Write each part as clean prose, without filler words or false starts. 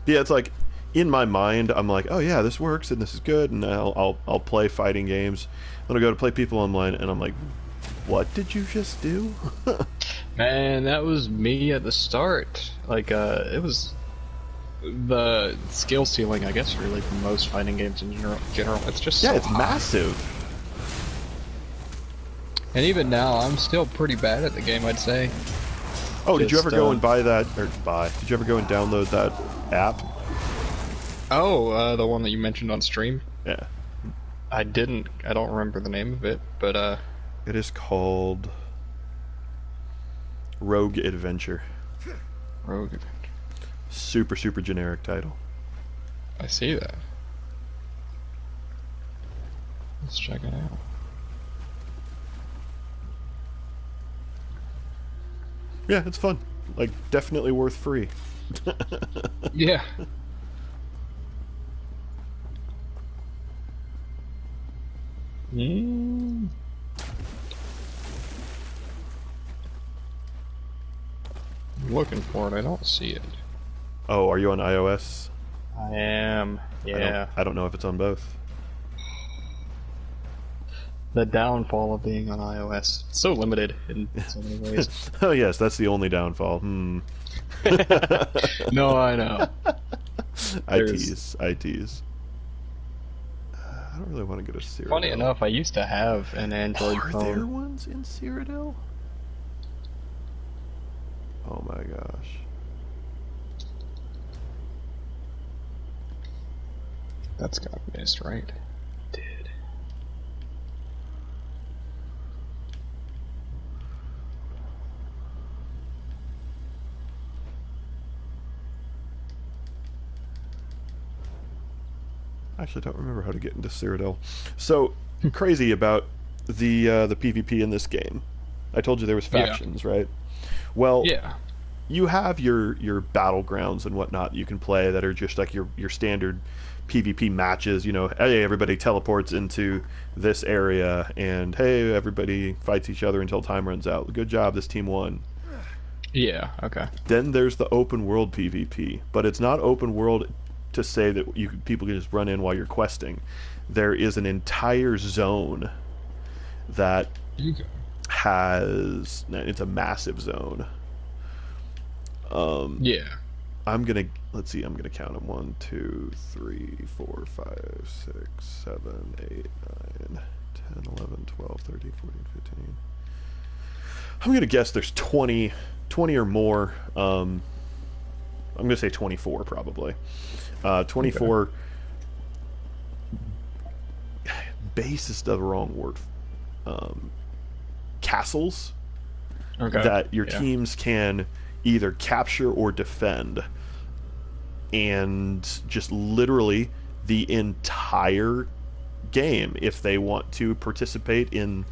Yeah, it's like in my mind, I'm like, oh yeah, this works and this is good, and I'll play fighting games. Then I go to play people online, and I'm like, what did you just do? Man, that was me at the start. Like, it was the skill ceiling, I guess, for like most fighting games in general. It's just Yeah, so it's high. massive. And even now, I'm still pretty bad at the game, I'd say. Oh, did you ever Just, go and buy that or buy? Did you ever go and download that app? oh, the one that you mentioned on stream. Yeah, I didn't. I don't remember the name of it, but it is called Rogue Adventure. Rogue. Super super generic title. I see that. Let's check it out. Yeah, it's fun. Like definitely worth free. Yeah. Mm. I'm looking for it. I don't see it. Oh, are you on iOS? I am. Yeah. I don't know if it's on both. The downfall of being on iOS. It's so limited in so many ways. Oh yes, that's the only downfall. Hmm. No, I know. I There's- tease. I tease. I don't really want to go to Cyrodiil. Funny enough, I used to have an Android Are phone. there ones in Cyrodiil? Oh my gosh. That's got missed, right? Did. I actually don't remember how to get into Cyrodiil. So crazy about the PvP in this game. I told you there was Yeah. factions, right? Well, Yeah. you have your battlegrounds and whatnot you can play that are just like your standard PvP matches. You know, hey, everybody teleports into this area, and hey, everybody fights each other until time runs out. Good job, this team won. Yeah. Okay. Then there's the open world PvP, but it's not open world to say that people can just run in while you're questing. There is an entire zone that has it's a massive zone. Yeah. Let's see, I'm gonna count them: 1, 2, 3, 4, 5, 6, 7, 8, 9, 10, 11, 12, 13, 14, 15. I'm gonna guess there's 20 or more. I'm gonna say 24 probably. 24. Base is the wrong word. Castles Okay. that your Yeah. teams can either capture or defend, and just literally the entire game, if they want to participate in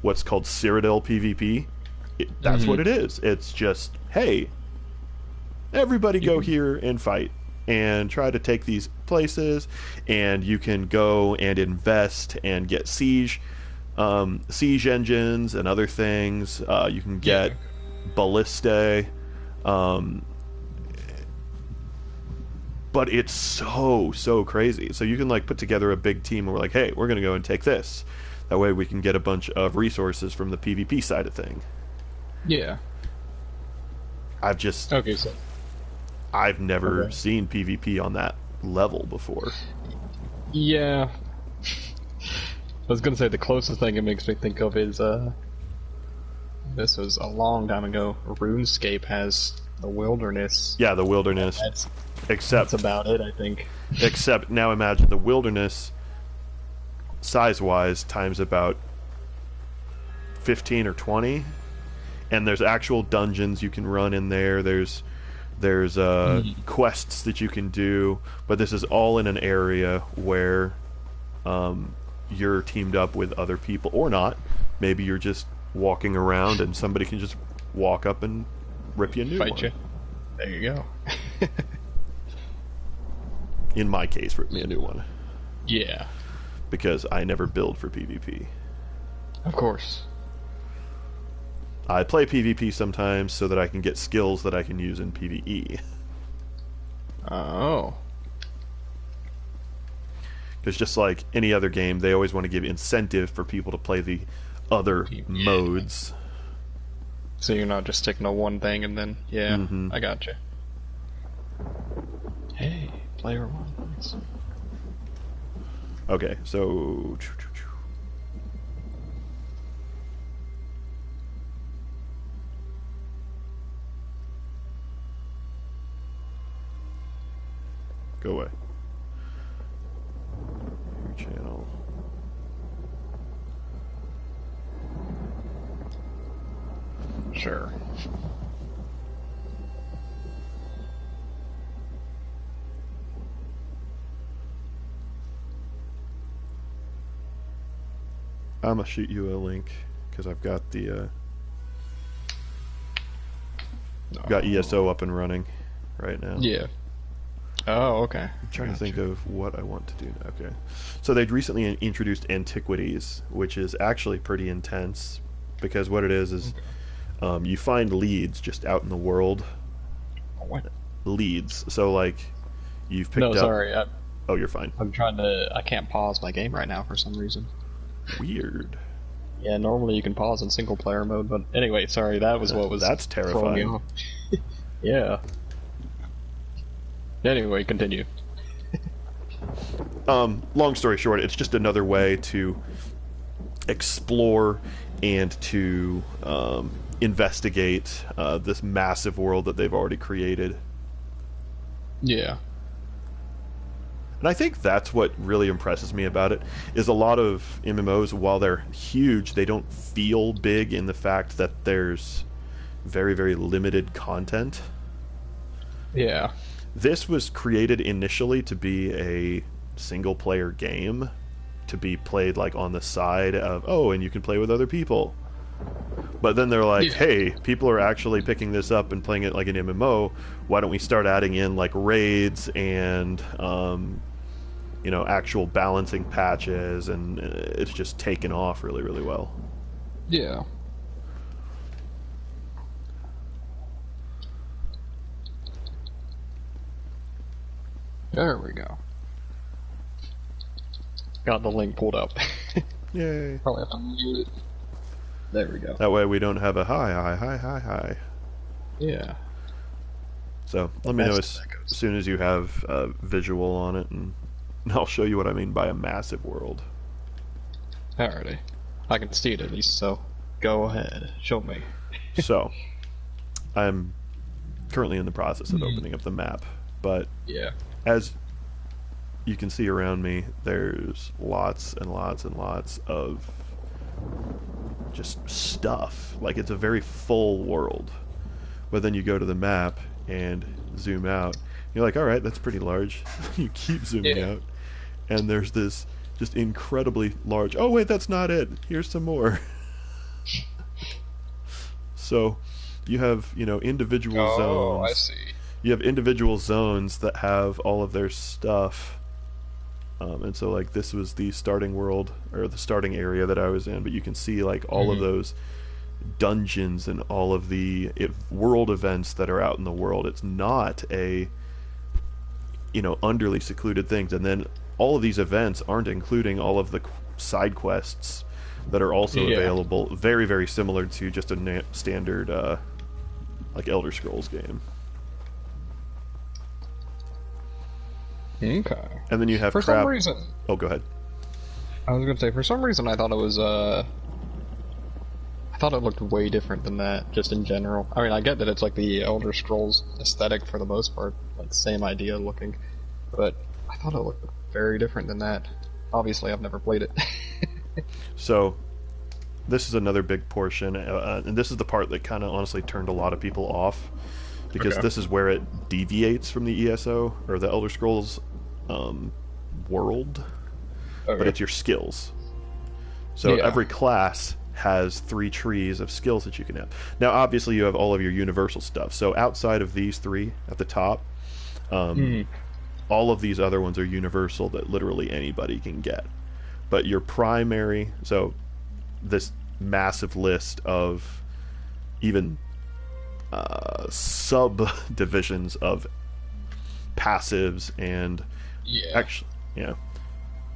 what's called Cyrodiil PvP, that's what it is. It's just, hey, everybody go here and fight and try to take these places, and you can go and invest and get siege engines and other things. You can get ballistae, but it's so crazy. So you can like put together a big team, and we're like, hey, we're gonna go and take this. That way we can get a bunch of resources from the PvP side of thing. Yeah. I've just Okay. So. I've never Okay. seen PvP on that level before. Yeah. I was gonna say the closest thing it makes me think of is this was a long time ago. RuneScape has the wilderness. Yeah, the wilderness. That's Except about it, I think. except now imagine the wilderness size-wise times about 15 or 20, and there's actual dungeons you can run in there. There's quests that you can do, but this is all in an area where you're teamed up with other people or not. Maybe you're just walking around and somebody can just walk up and rip you a new Fight one. you. There you go. In my case, rip me a new one, Yeah. because I never build for PvP. Of course. I play PvP sometimes so that I can get skills that I can use in PvE. Oh. Because just like any other game, they always want to give incentive for people to play the other modes. So you're not just sticking to one thing and then, yeah, I got you. Hey, player one. Nice. Okay, so go away. Your channel. Sure. I'm gonna shoot you a link because I've got the got ESO up and running right now. Yeah. Oh, okay. I'm trying to think of what I want to do now. Okay. So they'd recently introduced Antiquities, which is actually pretty intense because what it is you find leads just out in the world. What? Leads. So like you've picked up. No, sorry. Oh, you're fine. I'm trying to. I can't pause my game right now for some reason. Weird. Yeah, normally you can pause in single player mode, but anyway, sorry, that was what was. That's terrifying. Yeah. Anyway, continue. Long story short, it's just another way to explore and to investigate this massive world that they've already created. Yeah. And I think that's what really impresses me about it, is a lot of MMOs, while they're huge, they don't feel big in the fact that there's very, very limited content. Yeah. This was created initially to be a single-player game, to be played like on the side of, oh, and you can play with other people. But then they're like, hey, people are actually picking this up and playing it like an MMO. Why don't we start adding in like raids and actual balancing patches, and it's just taken off really, really well. Yeah. There we go. Got the link pulled up. Yay. Probably have to mute it. There we go. That way we don't have a hi. Yeah. So let me know as soon as you have visual on it, and I'll show you what I mean by a massive world. Alrighty. I can see it at least, so go ahead. Show me. So, I'm currently in the process of opening up the map, but yeah, as you can see around me, there's lots and lots and lots of just stuff. Like, it's a very full world. But then you go to the map and zoom out. You're like, alright, that's pretty large. You keep zooming out, and there's this just incredibly large... Oh, wait, that's not it. Here's some more. So, you have, individual zones. Oh, I see. You have individual zones that have all of their stuff. And so, like, this was the starting world, or the starting area that I was in, but you can see, like, all of those dungeons and all of the world events that are out in the world. It's not a, underly secluded things. And then all of these events aren't including all of the side quests that are also available. Very, very similar to just a standard, like, Elder Scrolls game. Okay. And then you have some reason. Oh, go ahead. I was gonna say, for some reason, I thought it was I thought it looked way different than that, just in general. I mean, I get that it's like the Elder Scrolls aesthetic for the most part, like same idea looking, but I thought it looked very different than that. Obviously, I've never played it. So, this is another big portion, and this is the part that kind of honestly turned a lot of people off, because this is where it deviates from the ESO, or the Elder Scrolls world, but it's your skills. So every class has 3 trees of skills that you can have. Now, obviously, you have all of your universal stuff. So outside of these 3 at the top, all of these other ones are universal that literally anybody can get. But your primary, so this massive list of even subdivisions of passives and Yeah. actually, yeah.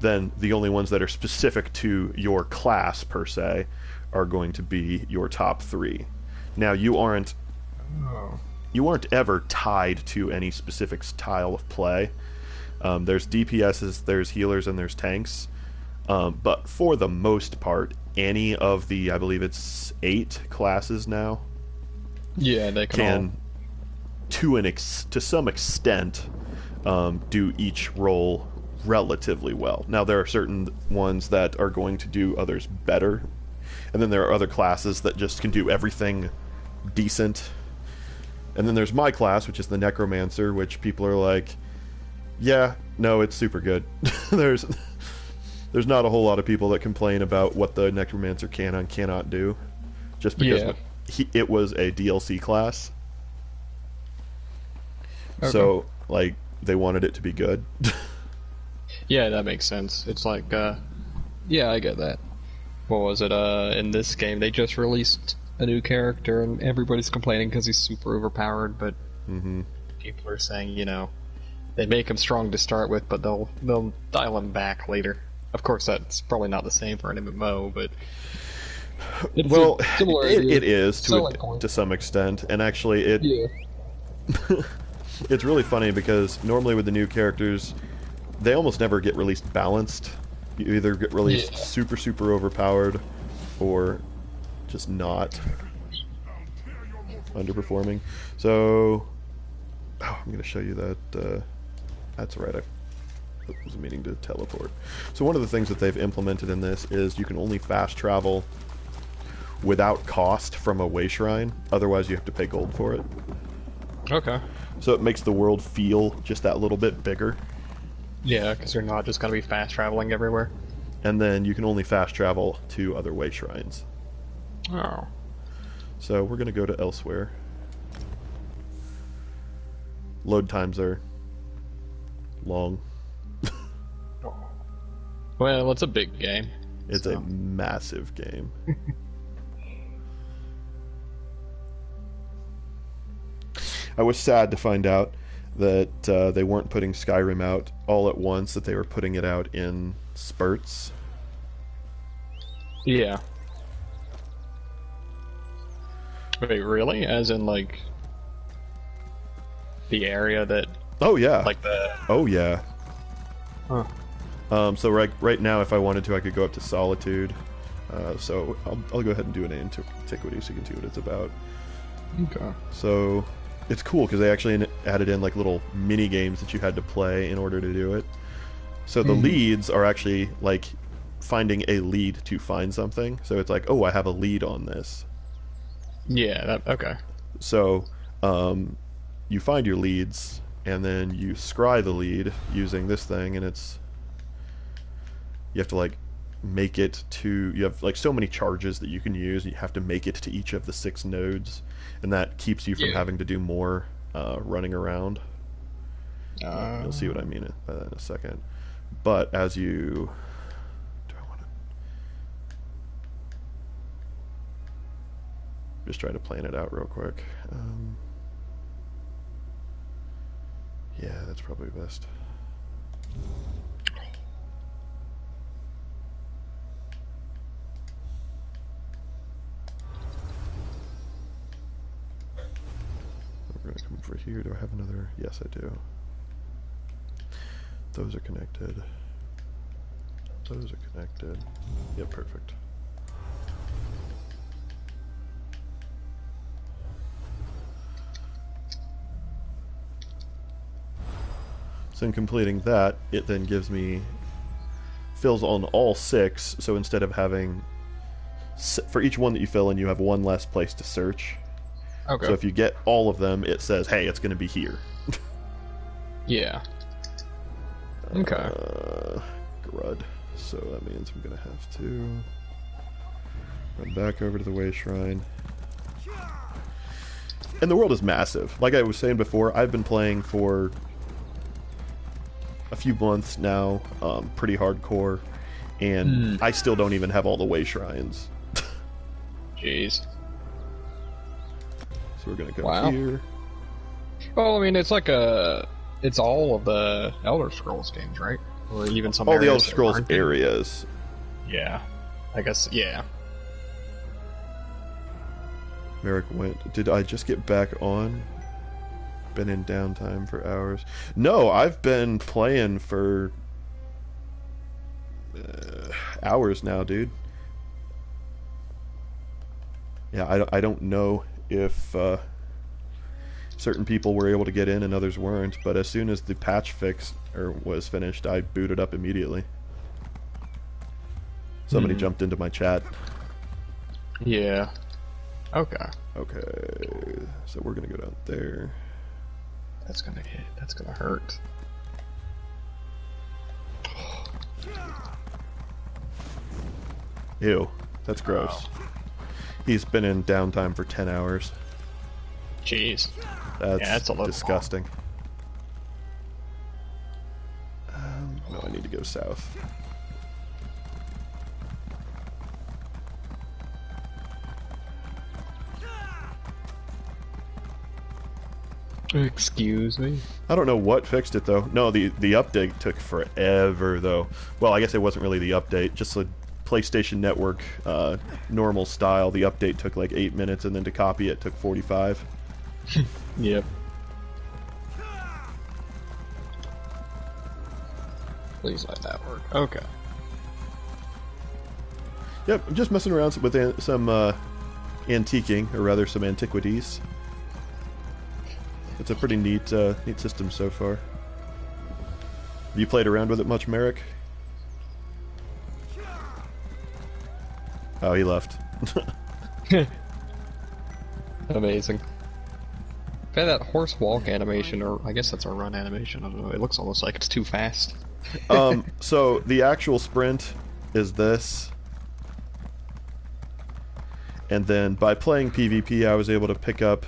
Then the only ones that are specific to your class per se are going to be your top 3. Now Oh. you aren't ever tied to any specific style of play. There's DPSs, there's healers, and there's tanks. But for the most part, any of the, I believe it's 8 classes now, Yeah, they can, to some extent, do each role relatively well. Now, there are certain ones that are going to do others better, and then there are other classes that just can do everything decent. And then there's my class, which is the Necromancer, which people are like, yeah, no, it's super good. there's not a whole lot of people that complain about what the Necromancer can and cannot do, just because it was a DLC class. Okay. So, like, they wanted it to be good. Yeah, that makes sense. It's like, yeah, I get that. What was it? In this game, they just released a new character, and everybody's complaining because he's super overpowered. But people are saying, they make him strong to start with, but they'll dial him back later. Of course, that's probably not the same for an MMO, but it's well, similar it is to some extent, and actually, it's really funny because normally with the new characters, they almost never get released balanced. You either get released super overpowered, or just not underperforming. So, I'm going to show you that. That's right. I was meaning to teleport. So one of the things that they've implemented in this is you can only fast travel without cost from a way shrine. Otherwise, you have to pay gold for it. Okay. So it makes the world feel just that little bit bigger. Yeah, because you're not just going to be fast traveling everywhere. And then you can only fast travel to other way shrines. Oh. So we're going to go to Elsewhere. Load times are long. Well, it's a big game. It's a massive game. I was sad to find out that they weren't putting Skyrim out all at once, that they were putting it out in spurts. Yeah. Wait, really? As in, like, the area that... Oh, yeah. Like the... Oh, yeah. Huh. So right now, if I wanted to, I could go up to Solitude. So I'll go ahead and do an Antiquity so you can see what it's about. Okay. So it's cool because they actually added in like little mini games that you had to play in order to do it. So the leads are actually like finding a lead to find something. So it's like, oh, I have a lead on this. Yeah, okay. So you find your leads and then you scry the lead using this thing, and you have to like make it to, you have like so many charges that you can use. You have to make it to each of the 6 nodes, and that keeps you from having to do more running around. You'll see what I mean by that in a second. But as you... Do I want to... Just try to plan it out real quick. Yeah, that's probably best. We're going to come over here. Do I have another? Yes, I do. Those are connected. Those are connected. Yeah, perfect. So in completing that, it then gives me, fills on all 6, so instead of having, for each one that you fill in, you have one less place to search. Okay. So if you get all of them, it says, hey, it's going to be here. Yeah. Okay. Grud. So that means I'm going to have to run back over to the Way Shrine. And the world is massive. Like I was saying before, I've been playing for a few months now, pretty hardcore, and I still don't even have all the Way Shrines. Jeez. So we're going to go here. Well, I mean, it's like a It's all of the Elder Scrolls games, right? Or even some All the areas Elder that Scrolls aren't. areas. Yeah. I guess, yeah. Merrick went. Did I just get back on? Been in downtime for hours. No, I've been playing for hours now, dude. Yeah, I don't know if certain people were able to get in and others weren't, but as soon as the patch fix or was finished, I booted up immediately. Somebody jumped into my chat. Yeah. Okay. Okay, so we're gonna go down there. That's gonna hit. That's gonna hurt. Ew, that's gross. Wow. He's been in downtime for 10 hours. Jeez. That's a little disgusting. No, I need to go south. Excuse me? I don't know what fixed it though. No, the update took forever though. Well, I guess it wasn't really the update, just the PlayStation Network normal style. The update took like 8 minutes, and then to copy it took 45. Yep. Please let that work. Okay. Yep, I'm just messing around with some antiquing, or rather some antiquities. It's a pretty neat system so far. Have you played around with it much, Merrick? Oh, he left. Amazing. If I had that horse walk animation, or I guess that's a run animation, I don't know, it looks almost like it's too fast. So the actual sprint is this. And then by playing PvP, I was able to pick up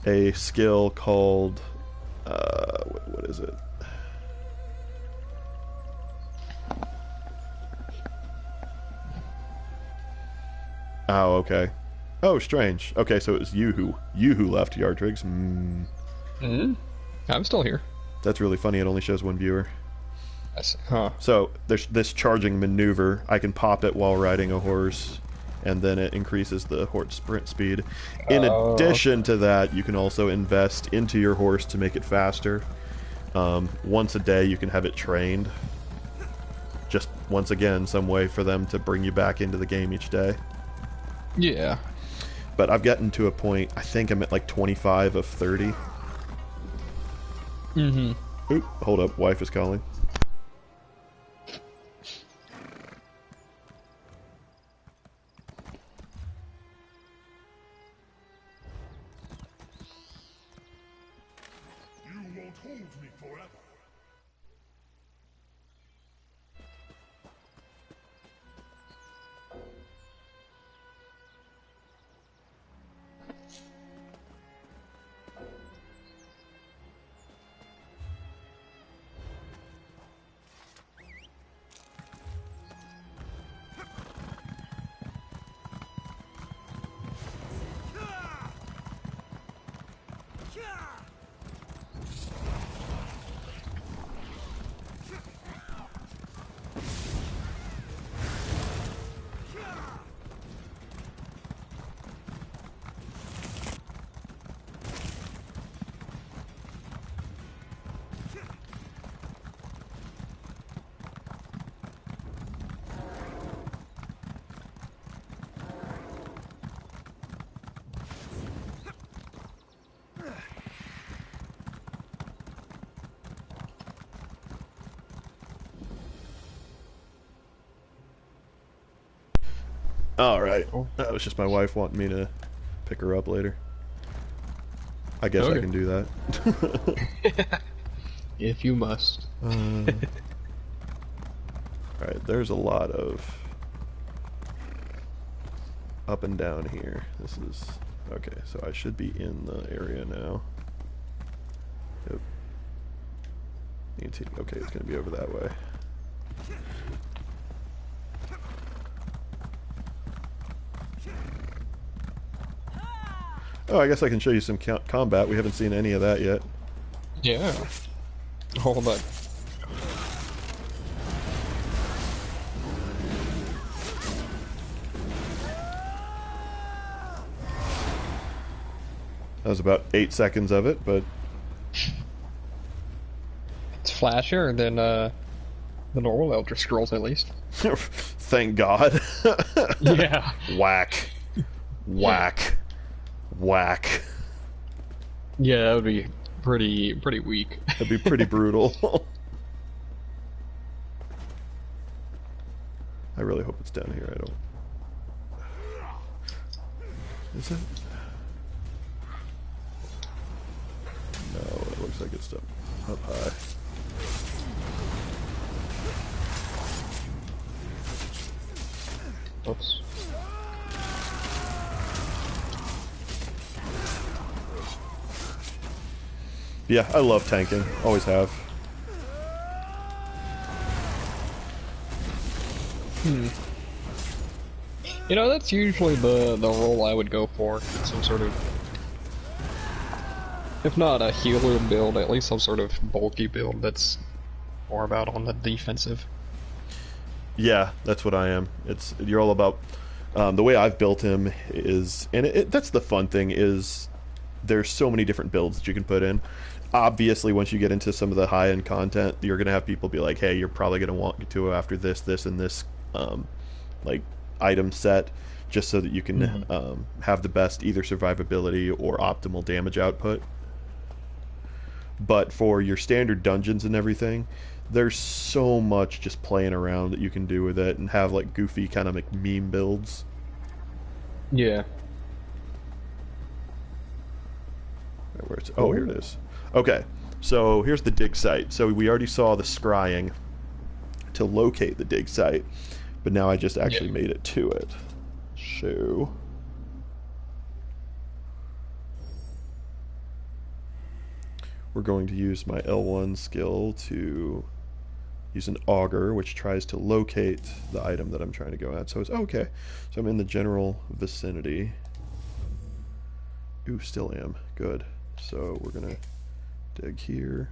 a skill called what is it? Oh, okay. Oh, strange. Okay, so it was you who left, Yardrigs. I'm still here. That's really funny. It only shows one viewer. Huh. So there's this charging maneuver. I can pop it while riding a horse, and then it increases the horse sprint speed. In addition to that, you can also invest into your horse to make it faster. Once a day, you can have it trained. Just once again, some way for them to bring you back into the game each day. Yeah. But I've gotten to a point, I think I'm at like 25 of 30. Oop, hold up, wife is calling. You won't hold me forever. Alright, that was just my wife wanting me to pick her up later. I guess I can do that. If you must. Alright, there's a lot of up and down here. This is... okay, so I should be in the area now. Yep. Okay, it's gonna be over that way. Oh, I guess I can show you some combat. We haven't seen any of that yet. Yeah. Hold on. That was about 8 seconds of it, but It's flashier than the normal Elder Scrolls, at least. thank God. Yeah. Whack. Whack. Whack. Yeah, that would be pretty weak. That'd be pretty brutal. I really hope it's down here. I don't. Is it? No, it looks like it's up high. Oops. Yeah, I love tanking. Always have. You know, that's usually the role I would go for. Some sort of, if not a healer build, at least some sort of bulky build that's more about on the defensive. Yeah, that's what I am. You're all about the way I've built him is, and that's the fun thing is there's so many different builds that you can put in. Obviously, once you get into some of the high-end content, you're gonna have people be like, "Hey, you're probably gonna want to go after this, this, and this, like item set, just so that you can have the best either survivability or optimal damage output." But for your standard dungeons and everything, there's so much just playing around that you can do with it and have like goofy kind of like meme builds. Yeah. Oh, here it is. Okay, so here's the dig site. So we already saw the scrying to locate the dig site, but now I just actually made it to it. So we're going to use my L1 skill to use an auger, which tries to locate the item that I'm trying to go at. So it's okay. So I'm in the general vicinity. Ooh, still am. Good. So we're gonna dig here.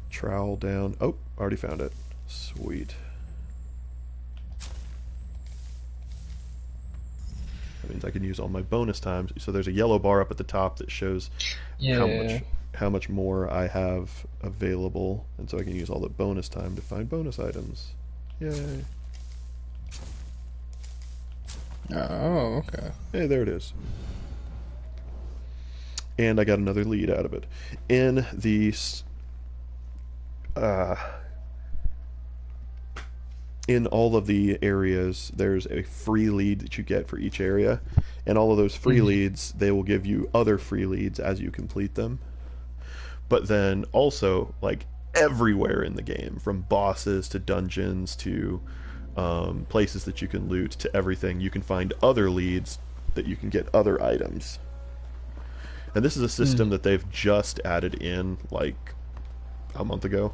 Trowel down. Oh, already found it. Sweet. That means I can use all my bonus times. So there's a yellow bar up at the top that shows how much more I have available, and so I can use all the bonus time to find bonus items. Yay. Oh, okay. Hey, there it is. And I got another lead out of it. In the in all of the areas, there's a free lead that you get for each area, and all of those free leads, they will give you other free leads as you complete them. But then also, like everywhere in the game, from bosses to dungeons to places that you can loot to everything, you can find other leads that you can get other items. And this is a system that they've just added in like a month ago.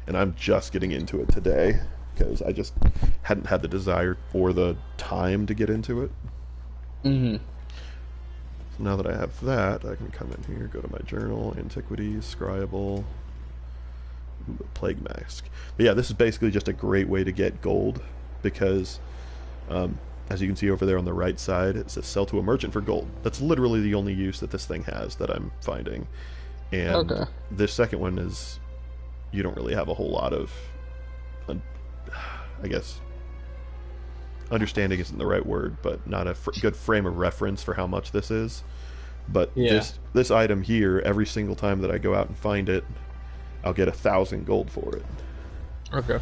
And I'm just getting into it today because I just hadn't had the desire or the time to get into it. So now that I have that, I can come in here, go to my journal, antiquities, scryable, ooh, a plague mask. But yeah, this is basically just a great way to get gold because as you can see over there on the right side, it says sell to a merchant for gold. That's literally the only use that this thing has that I'm finding. And this second one is, you don't really have a whole lot of, I guess, understanding isn't the right word, but not a good frame of reference for how much this is. But this item here, every single time that I go out and find it, I'll get 1,000 gold for it. Okay.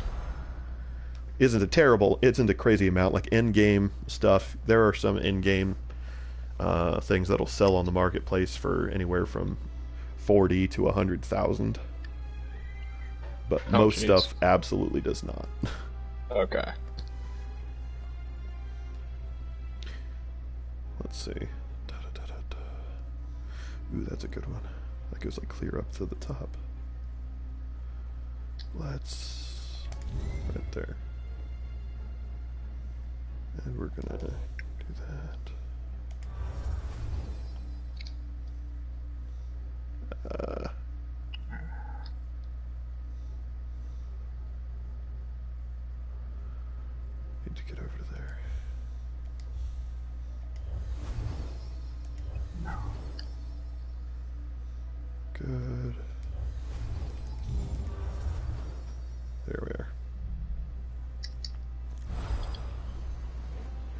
Isn't a crazy amount. Like in-game stuff, there are some in-game things that'll sell on the marketplace for anywhere from 40 to 100,000. But most stuff absolutely does not. Okay. Let's see. Ooh, that's a good one. That goes like clear up to the top. Let's right there. And we're gonna do that. good. There we are.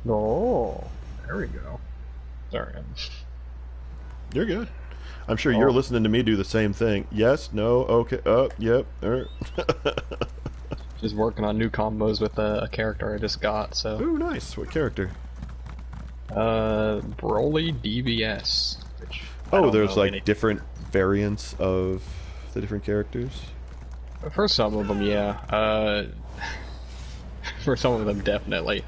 Oh, there we go. Sorry. You're good. I'm sure you're listening to me do the same thing. Yes, no, okay, yep. Just working on new combos with a character I just got, so. Ooh, nice. What character? Broly DBS. Which I Oh, don't there's know like any- different variants of the different characters. For some of them, yeah. For some of them, definitely.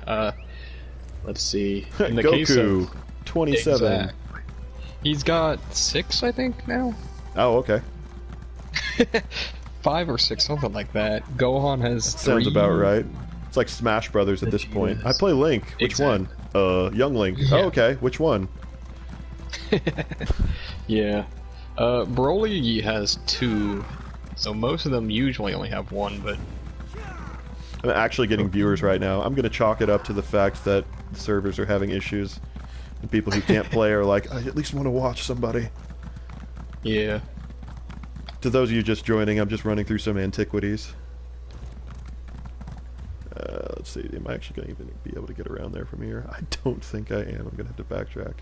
Let's see. In the case Goku, of 27. Exact. He's got 6, I think, now? Oh, okay. 5 or 6, something like that. Gohan has 3. Sounds about right. It's like Smash Brothers at this point. I play Link. Which Exactly. one? Young Link. Yeah. Oh, okay. Which one? Yeah. Broly has 2, so most of them usually only have 1, but... I'm actually getting viewers right now. I'm going to chalk it up to the fact that the servers are having issues. And people who can't play are like, I at least want to watch somebody. Yeah. To those of you just joining, I'm just running through some antiquities. Let's see, am I actually going to even be able to get around there from here? I don't think I am. I'm going to have to backtrack.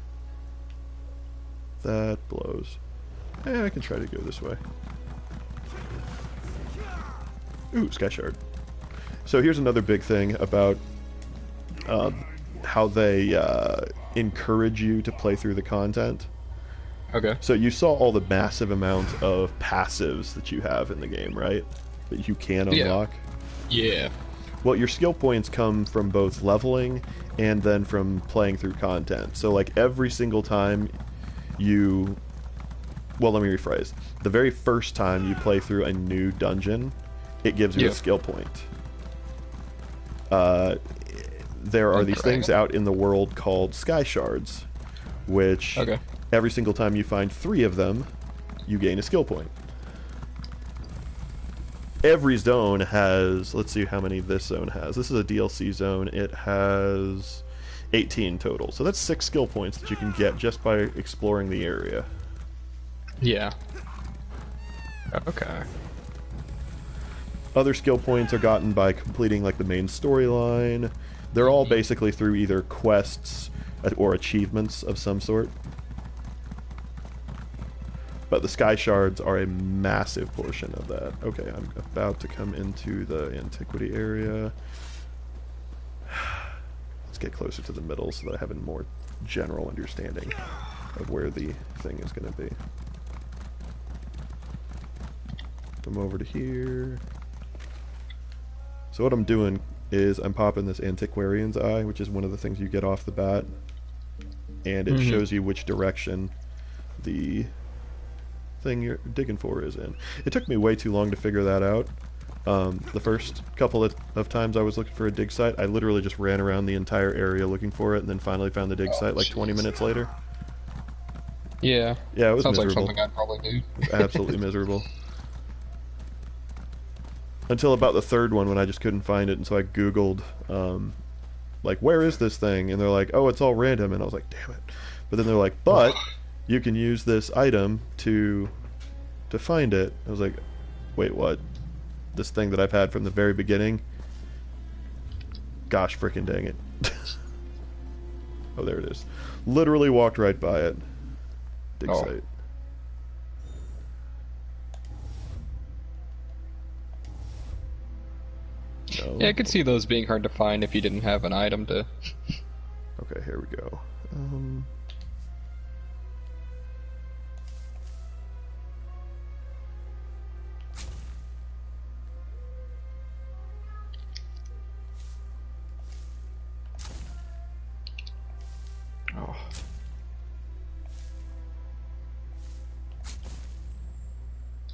That blows. I can try to go this way. Ooh, Sky Shard. So here's another big thing about how they encourage you to play through the content. Okay. So you saw all the massive amount of passives that you have in the game, right? That you can unlock. Yeah. Well, your skill points come from both leveling and then from playing through content. So like every single time you... Well, let me rephrase. The very first time you play through a new dungeon, it gives you a skill point. There are these things out in the world called Sky Shards, which every single time you find 3 of them, you gain a skill point. Every zone has, let's see how many this zone has. This is a DLC zone. It has 18 total. So that's 6 skill points that you can get just by exploring the area. Yeah. Okay. Other skill points are gotten by completing like the main storyline. They're all basically through either quests or achievements of some sort. But the Sky Shards are a massive portion of that. Okay, I'm about to come into the antiquity area. Let's get closer to the middle so that I have a more general understanding of where the thing is going to be. Come over to here. So what I'm doing is I'm popping this Antiquarian's Eye, which is one of the things you get off the bat. And it shows you which direction the thing you're digging for is in. It took me way too long to figure that out. The first couple of times I was looking for a dig site, I literally just ran around the entire area looking for it and then finally found the dig site like 20 minutes later. Yeah. Yeah, it was Sounds miserable. like something I'd probably do. Absolutely miserable. Until about the third one when I just couldn't find it, and so I Googled, like, where is this thing? And they're like, oh, it's all random. And I was like, damn it. But then they're like, but you can use this item to find it. I was like, wait, what? This thing that I've had from the very beginning? Gosh frickin' dang it. Oh, there it is. Literally walked right by it. Dig site. No. Yeah, I could see those being hard to find if you didn't have an item to... Okay, here we go.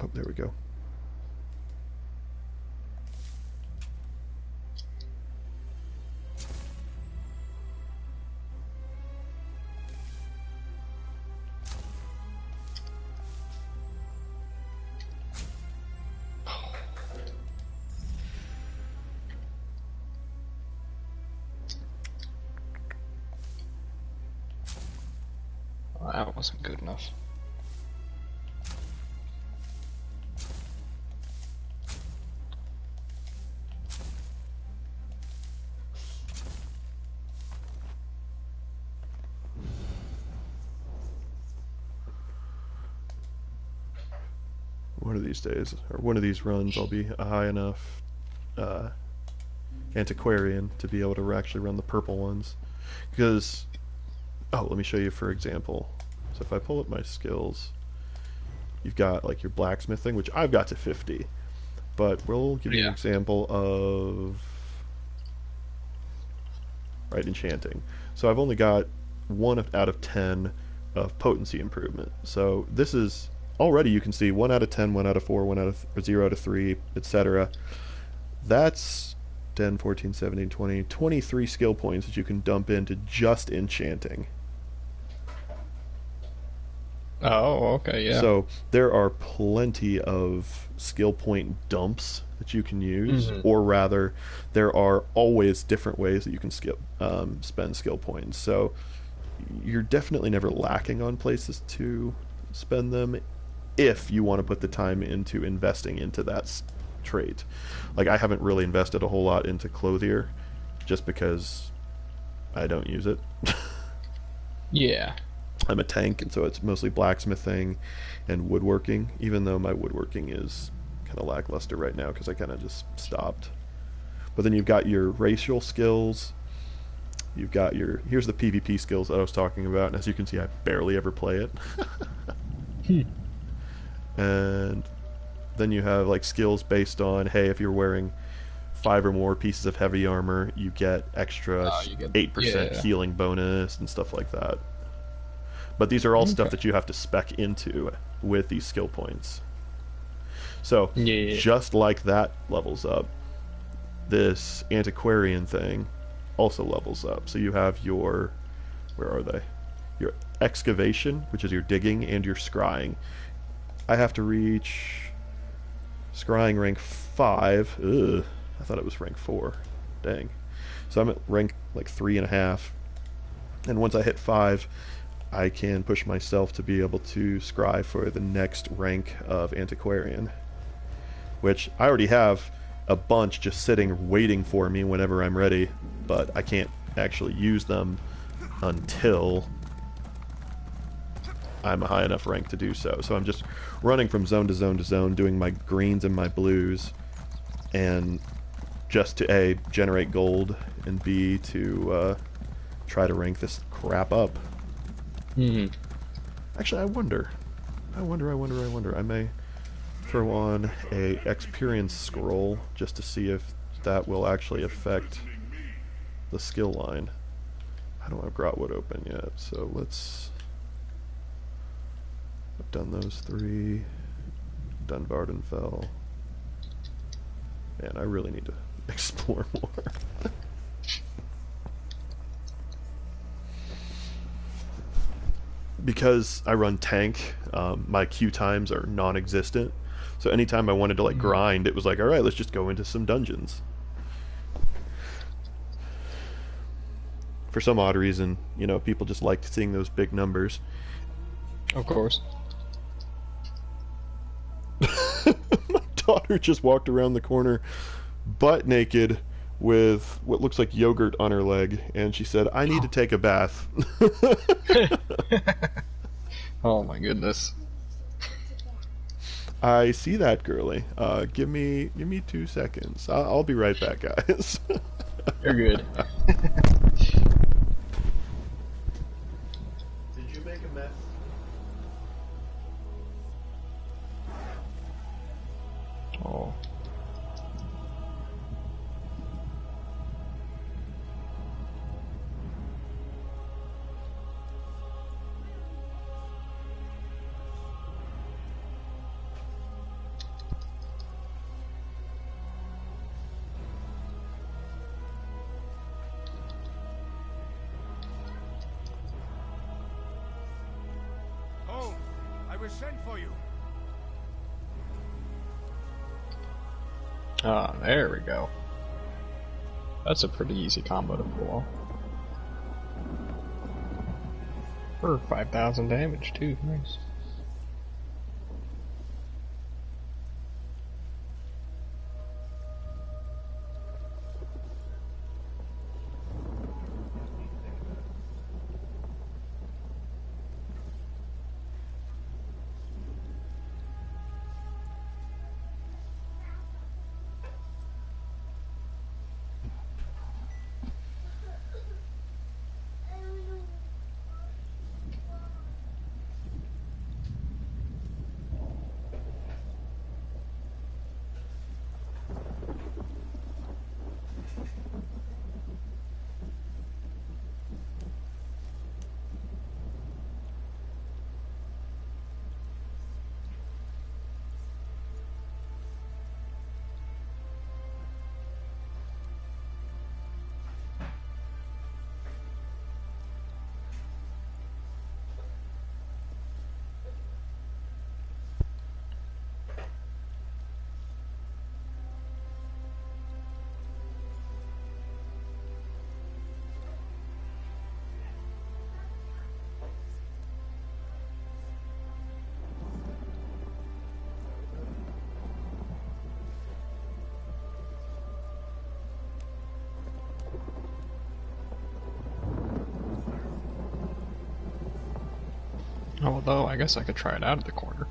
Oh, there we go. That wasn't good enough. one of these days, or one of these runs, I'll be a high enough uh, antiquarian to be able to actually run the purple ones. Because, oh, let me show you for example. So if I pull up my skills, you've got like your blacksmithing, which I've got to 50. But we'll give you an Yeah. example of right enchanting. So I've only got 1 out of 10 of potency improvement. So this is already, you can see 1 out of 10, 1 out of 4, 1 out of 0 out of 3, etc. That's 10, 14, 17, 20, 23 skill points that you can dump into just enchanting. Oh, okay, yeah. So there are plenty of skill point dumps that you can use, or rather, there are always different ways that you can spend skill points. So you're definitely never lacking on places to spend them if you want to put the time into investing into that trait. Like, I haven't really invested a whole lot into Clothier just because I don't use it. Yeah. I'm a tank, and so it's mostly blacksmithing and woodworking, even though my woodworking is kind of lackluster right now because I kind of just stopped. But then you've got your racial skills. You've got your... Here's the PvP skills that I was talking about, and as you can see, I barely ever play it. And then you have like skills based on, hey, if you're wearing 5 or more pieces of heavy armor, you get extra You get 8% yeah. healing bonus and stuff like that. But these are all stuff Okay. that you have to spec into with these skill points. So Yeah. just like that levels up, this antiquarian thing also levels up. So you have your, where are they? Your excavation, which is your digging, and your scrying. I have to reach scrying rank 5. Ugh, I thought it was rank 4. Dang. So I'm at rank like 3.5. And once I hit 5, I can push myself to be able to scry for the next rank of antiquarian, which I already have a bunch just sitting waiting for me whenever I'm ready, but I can't actually use them until I'm a high enough rank to do so. So I'm just running from zone to zone to zone, doing my greens and my blues, and just to A, generate gold, and B, to try to rank this crap up. Actually, I wonder. I may throw on a experience scroll just to see if that will actually affect the skill line. I don't have Grotwood open yet, so let's... I've done those 3. Done Vardenfell. Man, I really need to explore more. Because I run tank, my queue times are non-existent. So anytime I wanted to like grind, it was like, all right, let's just go into some dungeons. For some odd reason, you know, people just liked seeing those big numbers. Of course. My daughter just walked around the corner butt naked with what looks like yogurt on her leg, and she said, I need to take a bath. Oh my goodness. I see that, girly. Give me 2 seconds. I'll be right back, guys. You're good. Did you make a mess? Oh. Holmes, I was sent for you. Ah, there we go. That's a pretty easy combo to pull off. For 5,000 damage too, nice. Although, I guess I could try it out of the corner.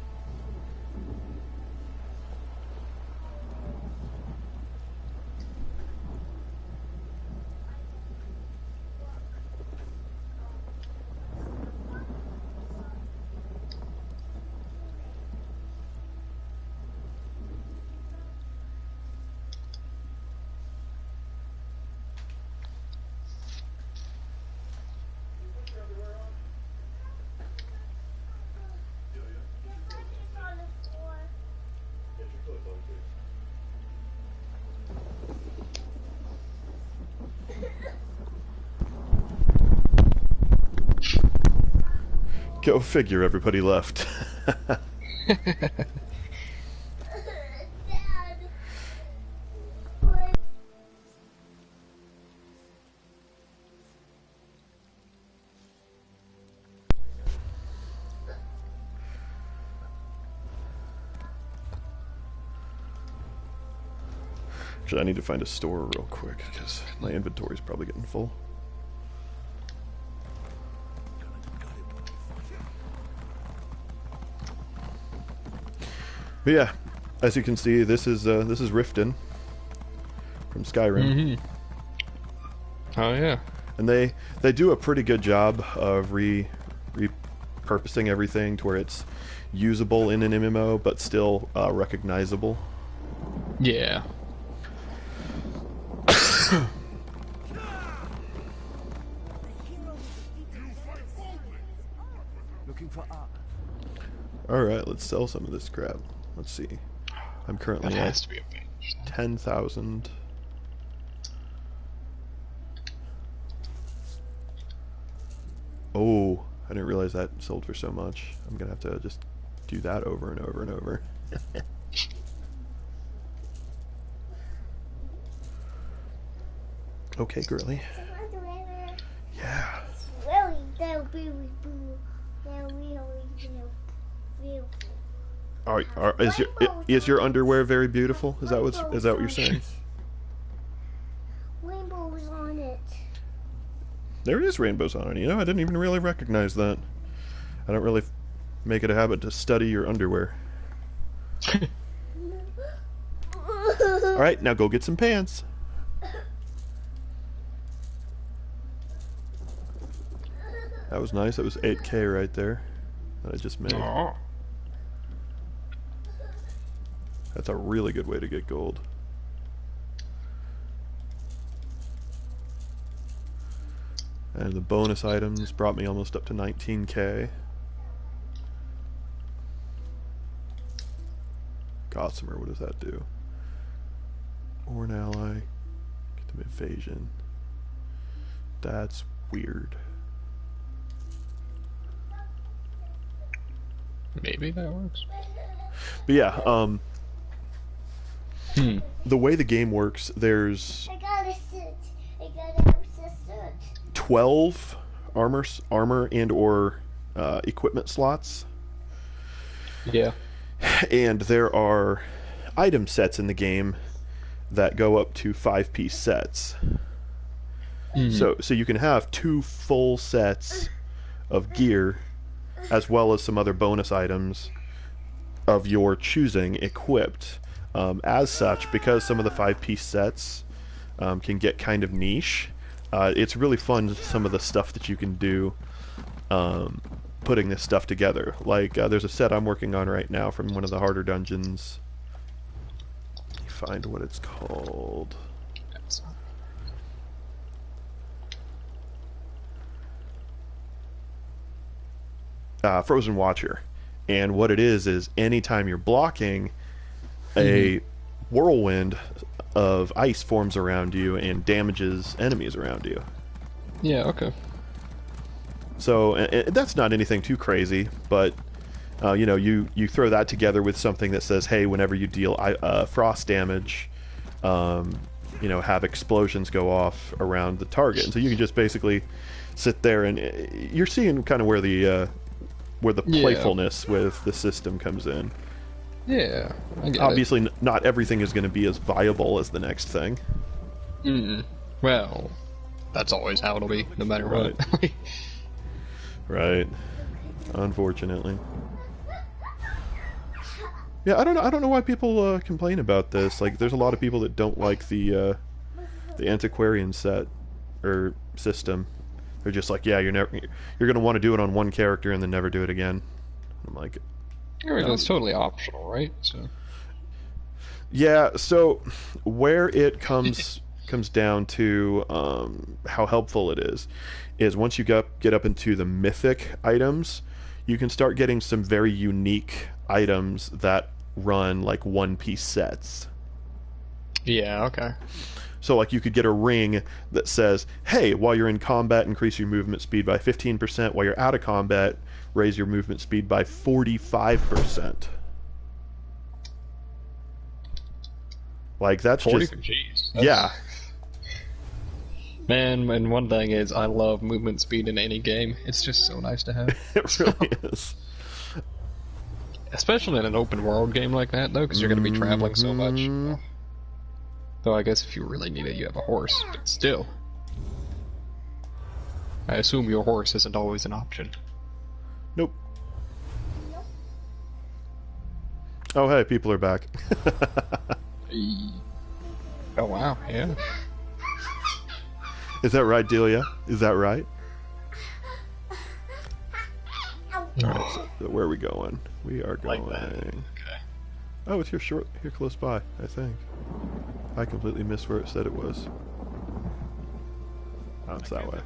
Go figure, everybody left. Actually, I need to find a store real quick because my inventory's probably getting full. But yeah, as you can see, this is Riften from Skyrim. Oh yeah. And they do a pretty good job of repurposing everything to where it's usable in an MMO, but still recognizable. Yeah. Looking for art. Alright, let's sell some of this crap. Let's see. I'm currently That has at to be a binge. 10,000. Oh, I didn't realize that sold for so much. I'm gonna have to just do that over and over and over. Okay, girly. Yeah. Is your underwear very beautiful? Is that what you're saying? Rainbows on it. There is rainbows on it. You know, I didn't even really recognize that. I don't really make it a habit to study your underwear. All right, now go get some pants. That was nice. That was 8K right there that I just made. Oh. That's a really good way to get gold. And the bonus items brought me almost up to 19K. Gossamer, what does that do? Or an ally. Get them evasion. That's weird. Maybe that works. But yeah, the way the game works, there's I got a suit. I got a suit. 12 armor and or equipment slots. Yeah. And there are item sets in the game that go up to 5-piece sets. So you can have 2 full sets of gear as well as some other bonus items of your choosing equipped. As such, because some of the 5-piece sets can get kind of niche, it's really fun, some of the stuff that you can do putting this stuff together. Like, there's a set I'm working on right now from one of the harder dungeons. Let me find what it's called. Frozen Watcher. And what it is anytime you're blocking, a whirlwind of ice forms around you and damages enemies around you. Yeah, okay. So and that's not anything too crazy, but you know, you throw that together with something that says, hey, whenever you deal frost damage, you know, have explosions go off around the target. And so you can just basically sit there and you're seeing kind of where the playfulness with the system comes in. Yeah, I get Obviously, not everything is going to be as viable as the next thing. Well, that's always how it'll be, no matter what. Right. Unfortunately. Yeah, I don't know why people complain about this. Like, there's a lot of people that don't like the antiquarian set or system. They're just like, yeah, you're gonna want to do it on one character and then never do it again. I'm like, I mean, it's totally optional, right? So. yeah. So where it comes down to how helpful it is once you get up into the mythic items, you can start getting some very unique items that run like one-piece sets. Yeah. Okay. So, like, you could get a ring that says, hey, while you're in combat, increase your movement speed by 15%. While you're out of combat, raise your movement speed by 45%. Like, that's 40? just... Jeez. Yeah. Man, and one thing is, I love movement speed in any game. It's just so nice to have. It really is. Especially in an open world game like that, though, because you're going to be traveling so much. Though I guess if you really need it, you have a horse, but still. I assume your horse isn't always an option. Nope. Oh, hey, people are back. Oh, wow, yeah. Is that right, Delia? Is that right? Alright, so where are we going? We are going... Like that. Okay. Oh, it's here close by, I think. I completely missed where it said it was. Oh, it's that way.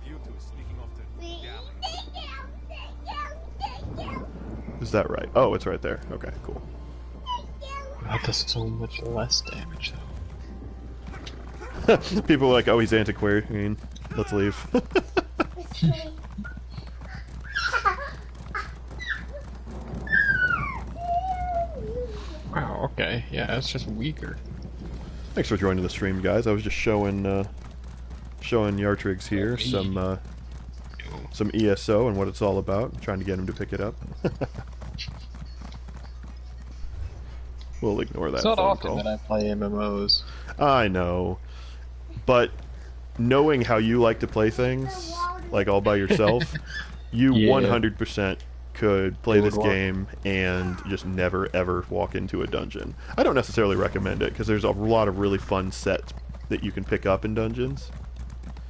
Is that right? Oh, it's right there. Okay, cool. That does so much less damage, though. People are like, oh, he's antiquarian. Let's leave. Wow, okay. Yeah, it's just weaker. Thanks for joining the stream, guys. I was just showing Yartriggs here some ESO and what it's all about. I'm trying to get him to pick it up. We'll ignore that. It's not phone often call. that I play MMOs. I know, but knowing how you like to play things, like all by yourself, you Yeah. 100% could play this Would walk. game and just never ever walk into a dungeon. I don't necessarily recommend it because there's a lot of really fun sets that you can pick up in dungeons.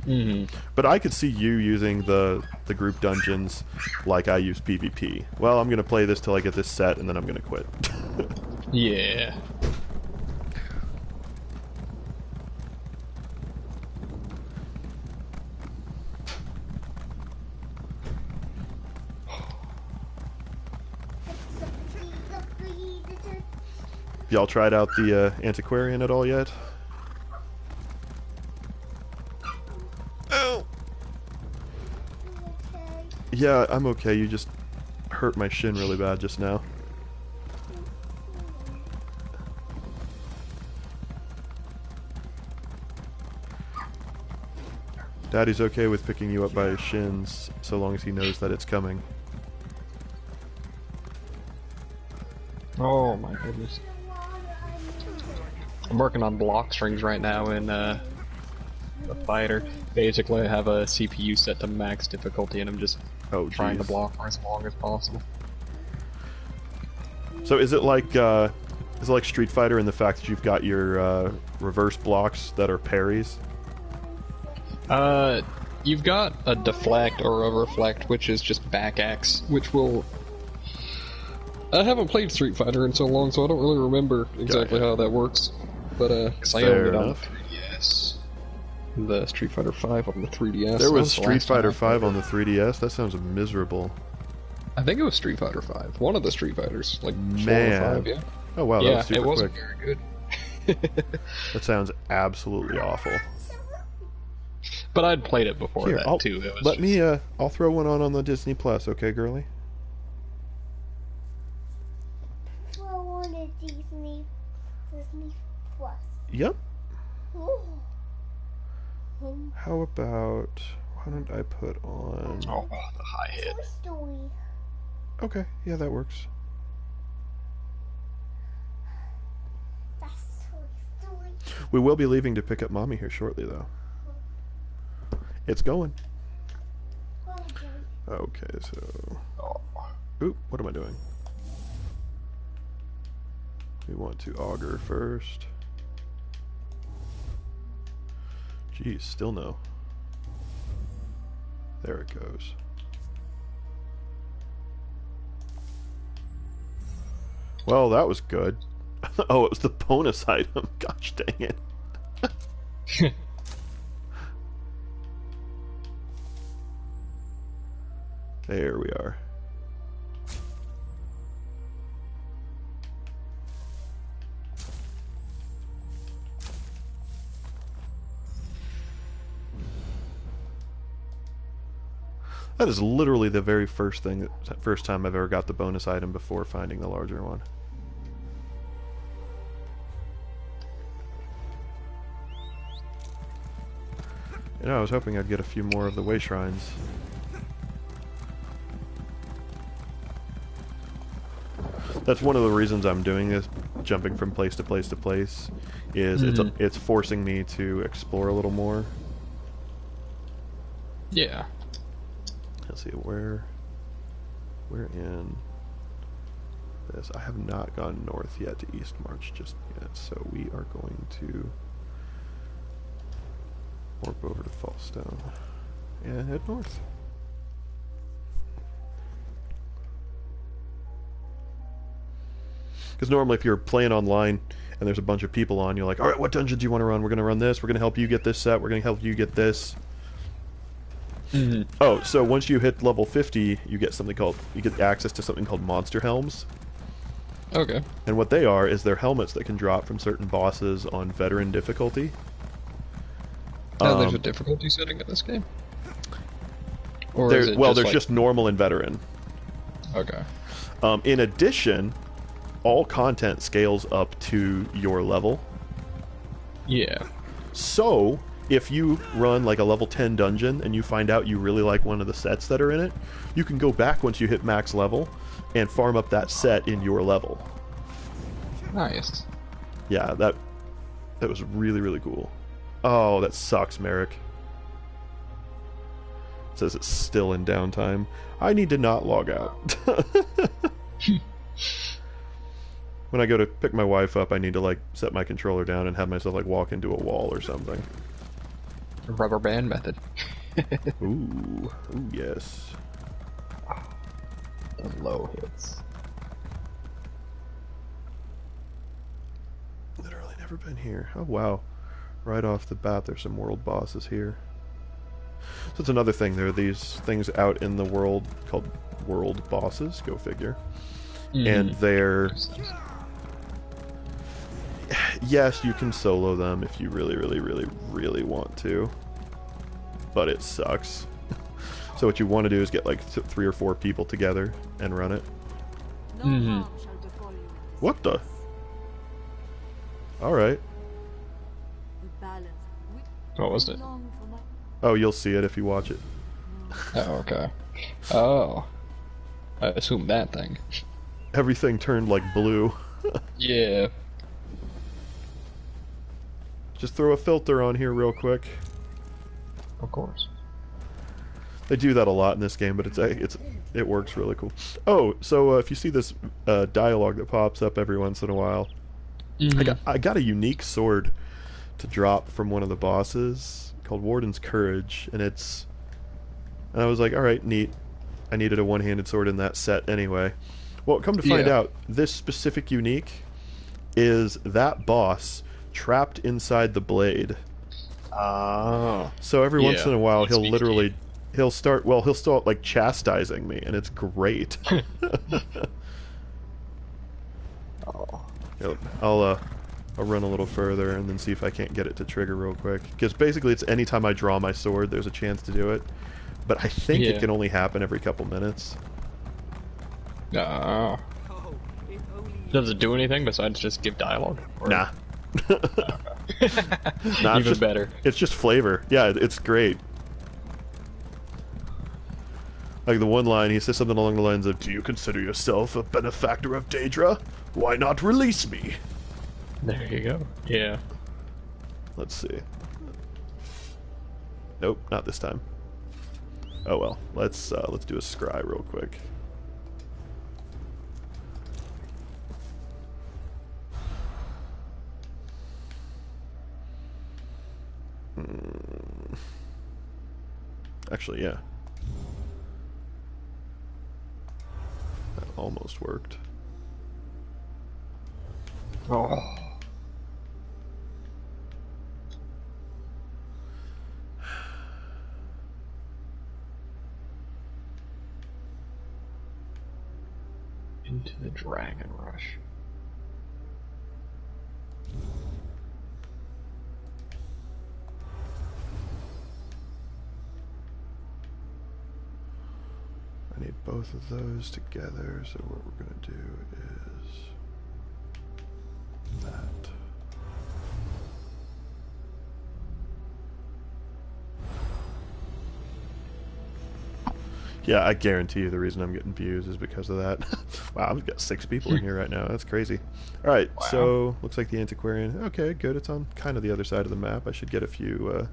Mm-hmm. But I could see you using the group dungeons like I use PvP. Well, I'm gonna play this till I get this set and then I'm gonna quit. Yeah. Y'all tried out the antiquarian at all yet? Oh. Yeah, I'm okay. You just hurt my shin really bad just now. Daddy's okay with picking you up by his shins so long as he knows that it's coming. Oh my goodness. I'm working on block strings right now in the fighter. Basically, I have a CPU set to max difficulty and I'm just trying to geez. block for as long as possible. So is it like Street Fighter in the fact that you've got your reverse blocks that are parries? You've got a deflect or a reflect, which is just back axe, which will... I haven't played Street Fighter in so long, so I don't really remember exactly how that works. But, cause I owned it on the 3DS. The Street Fighter 5 on the 3DS. There was Street Fighter 5 on the 3DS? That sounds miserable. I think it was Street Fighter 5. One of the Street Fighters. Like, 4 Man. or 5, yeah. Oh wow, that Yeah, was super it wasn't quick. very good. That sounds absolutely awful. But I'd played it before Here, that, too. It was let just... me, I'll throw one on the Disney Plus, okay, girly? Well, on a Disney Plus. Yep. Ooh. How about, why don't I put on... Oh, the high hit. Toy Story. Okay, yeah, that works. That's Toy Story. We will be leaving to pick up Mommy here shortly, though. It's going. Okay. Okay, so... Oh. Oop, what am I doing? We want to auger first. Geez, still no. There it goes. Well, that was good. Oh, it was the bonus item. Gosh dang it. There we are. That is literally the very first time I've ever got the bonus item before finding the larger one. You know, I was hoping I'd get a few more of the way shrines. That's one of the reasons I'm doing this, jumping from place to place to place, is it's forcing me to explore a little more. Yeah. Let's see, we're in this. I have not gone north yet to East March just yet, so we are going to warp over to Fallstone and head north. Because normally if you're playing online and there's a bunch of people on, you're like, alright, what dungeon do you want to run? We're going to run this, we're going to help you get this set, we're going to help you get this. Oh, so once you hit level 50, you get access to something called monster helms. Okay. And what they are is they're helmets that can drop from certain bosses on veteran difficulty. There's a difficulty setting in this game? Or is it there's just normal and veteran. Okay. In addition, all content scales up to your level. Yeah. So, if you run like a level 10 dungeon and you find out you really like one of the sets that are in it, you can go back once you hit max level and farm up that set in your level. Nice. Yeah, that was really, really cool. Oh, that sucks, Merrick. It says it's still in downtime. I need to not log out. When I go to pick my wife up, I need to like set my controller down and have myself like walk into a wall or something. Rubber band method. Ooh, yes. Those low hits. Literally never been here. Oh wow. Right off the bat there's some world bosses here. So it's another thing, there are these things out in the world called world bosses, go figure. And they're... Yes, you can solo them if you really, really, really, really want to. But it sucks. So what you want to do is get like 3 or 4 people together and run it. What the? Alright. What was it? Oh, you'll see it if you watch it. Oh, okay. Oh. I assume that thing. Everything turned like blue. Yeah. Just throw a filter on here real quick. Of course. They do that a lot in this game, but it works really cool. Oh, so if you see this dialogue that pops up every once in a while, I got a unique sword to drop from one of the bosses called Warden's Courage, and I was like, all right, neat. I needed a one-handed sword in that set anyway. Well, come to find out, this specific unique is that boss trapped inside the blade. So every once in a while he'll start like chastising me, and it's great. I'll run a little further and then see if I can't get it to trigger real quick, because basically it's anytime I draw my sword there's a chance to do it, but I think it can only happen every couple minutes. Does it do anything besides just give dialogue? Or... Nah. Even better. It's just flavor. Yeah, it's great. Like the one line, he says something along the lines of, "Do you consider yourself a benefactor of Daedra? Why not release me?" There you go. Yeah. Let's see. Nope, not this time. Oh well. Let's do a scry real quick. Actually, yeah. That almost worked. Oh. Into the Dragon Rush. I need both of those together, so what we're going to do is that. Yeah, I guarantee you the reason I'm getting views is because of that. Wow, I've got 6 people in here right now. That's crazy. All right, Wow. so looks like the Antiquarian. Okay, good. It's on kind of the other side of the map. I should get a few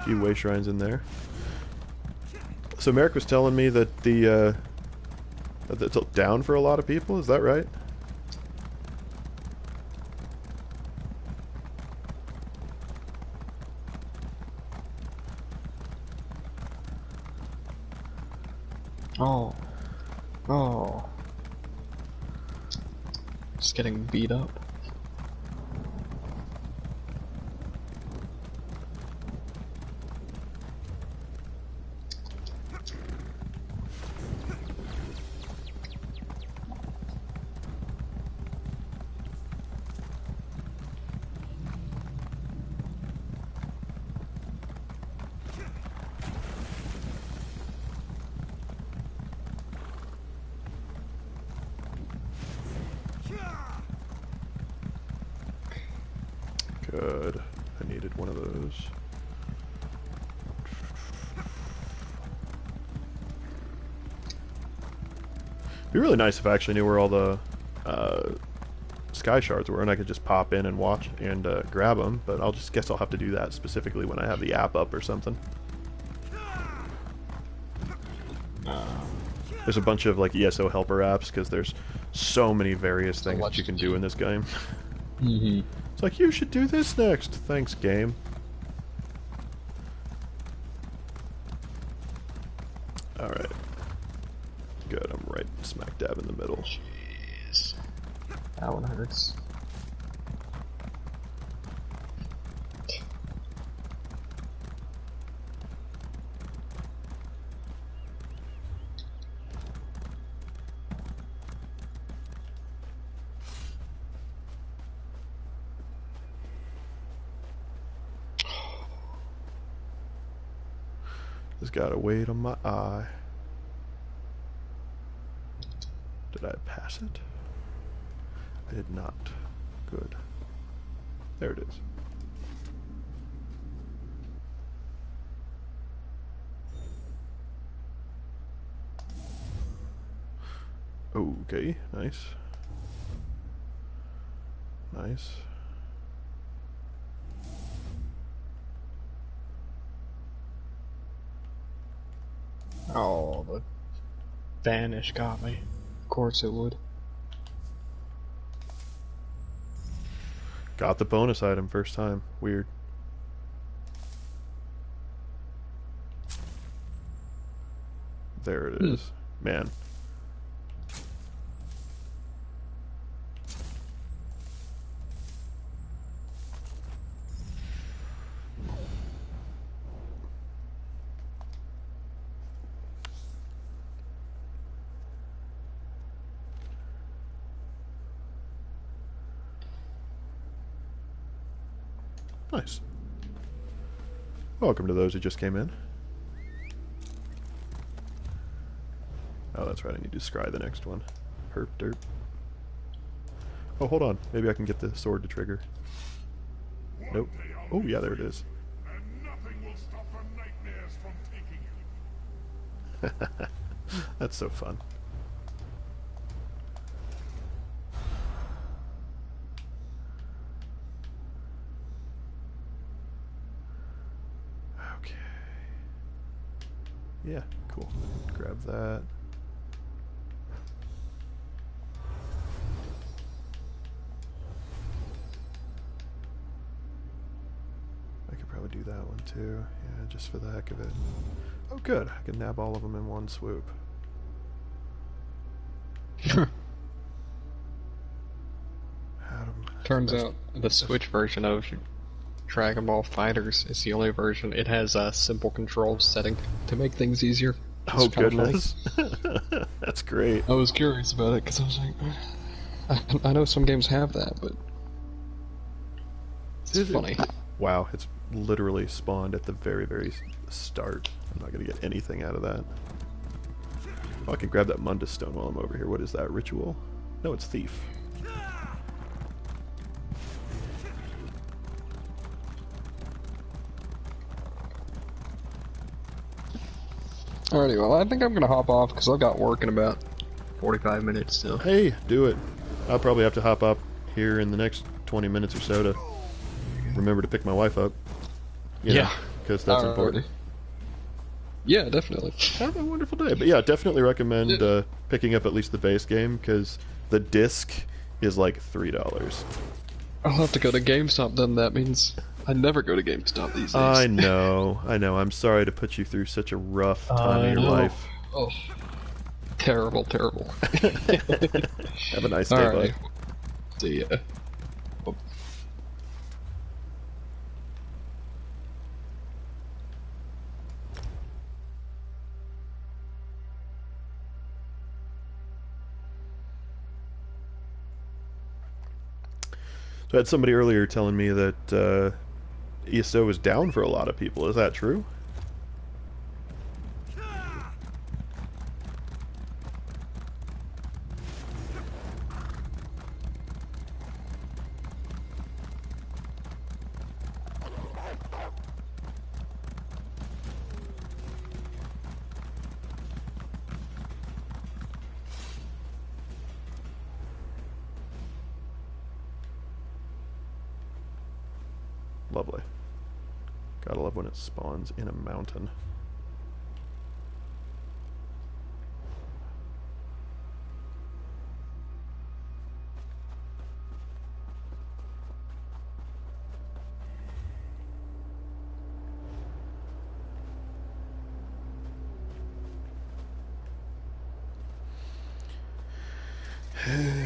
way shrines in there. So Merrick was telling me that the that it's down for a lot of people. Is that right? Oh. Oh. Just getting beat up. Good. I needed one of those. It'd be really nice if I actually knew where all the sky shards were, and I could just pop in and watch and grab them. But I'll just guess I'll have to do that specifically when I have the app up or something. There's a bunch of like ESO helper apps because there's so many various things that you can do in this game. Mm-hmm. It's like, you should do this next. Thanks, game. Alright. Good, I'm right smack dab in the middle. Jeez. That one hurts. Just gotta wait on my eye. Did I pass it? I did not. Good. There it is. Okay, nice. Nice. Oh, the vanish got me. Of course it would. Got the bonus item first time. Weird. There it is. Man. Nice. Welcome to those who just came in. Oh, that's right. I need to scry the next one. Herp derp. Oh, hold on. Maybe I can get the sword to trigger. Nope. Oh, yeah, there it is. And nothing will stop the nightmares from taking you. That's so fun. Okay. Yeah, cool. Grab that. should probably do that one too. Yeah, just for the heck of it. Oh, good. I can nab all of them in one swoop. Turns out the Switch version of Dragon Ball Fighters is the only version. It has a simple control setting to make things easier. Oh, It's kinda goodness. That's great. I was curious about it because I was like, I know some games have that, but it's funny. Wow, it's literally spawned at the very, very start. I'm not going to get anything out of that. Oh, I can grab that Mundus Stone while I'm over here. What is that? Ritual? No, it's Thief. Alrighty, well, I think I'm gonna hop off because I've got work in about 45 minutes still. Hey, do it. I'll probably have to hop up here in the next 20 minutes or so to remember to pick my wife up. Yeah. Because that's Alrighty. important. Yeah, definitely. Have a wonderful day. But yeah, definitely recommend picking up at least the base game because the disc is like $3. I'll have to go to GameStop then. That means I never go to GameStop these days. I know. I'm sorry to put you through such a rough time in your know. life. Oh, terrible, terrible. Have a nice day, Alright. bud. See ya. So I had somebody earlier telling me that ESO was down for a lot of people. Is that true? Lovely. Gotta love when it spawns in a mountain.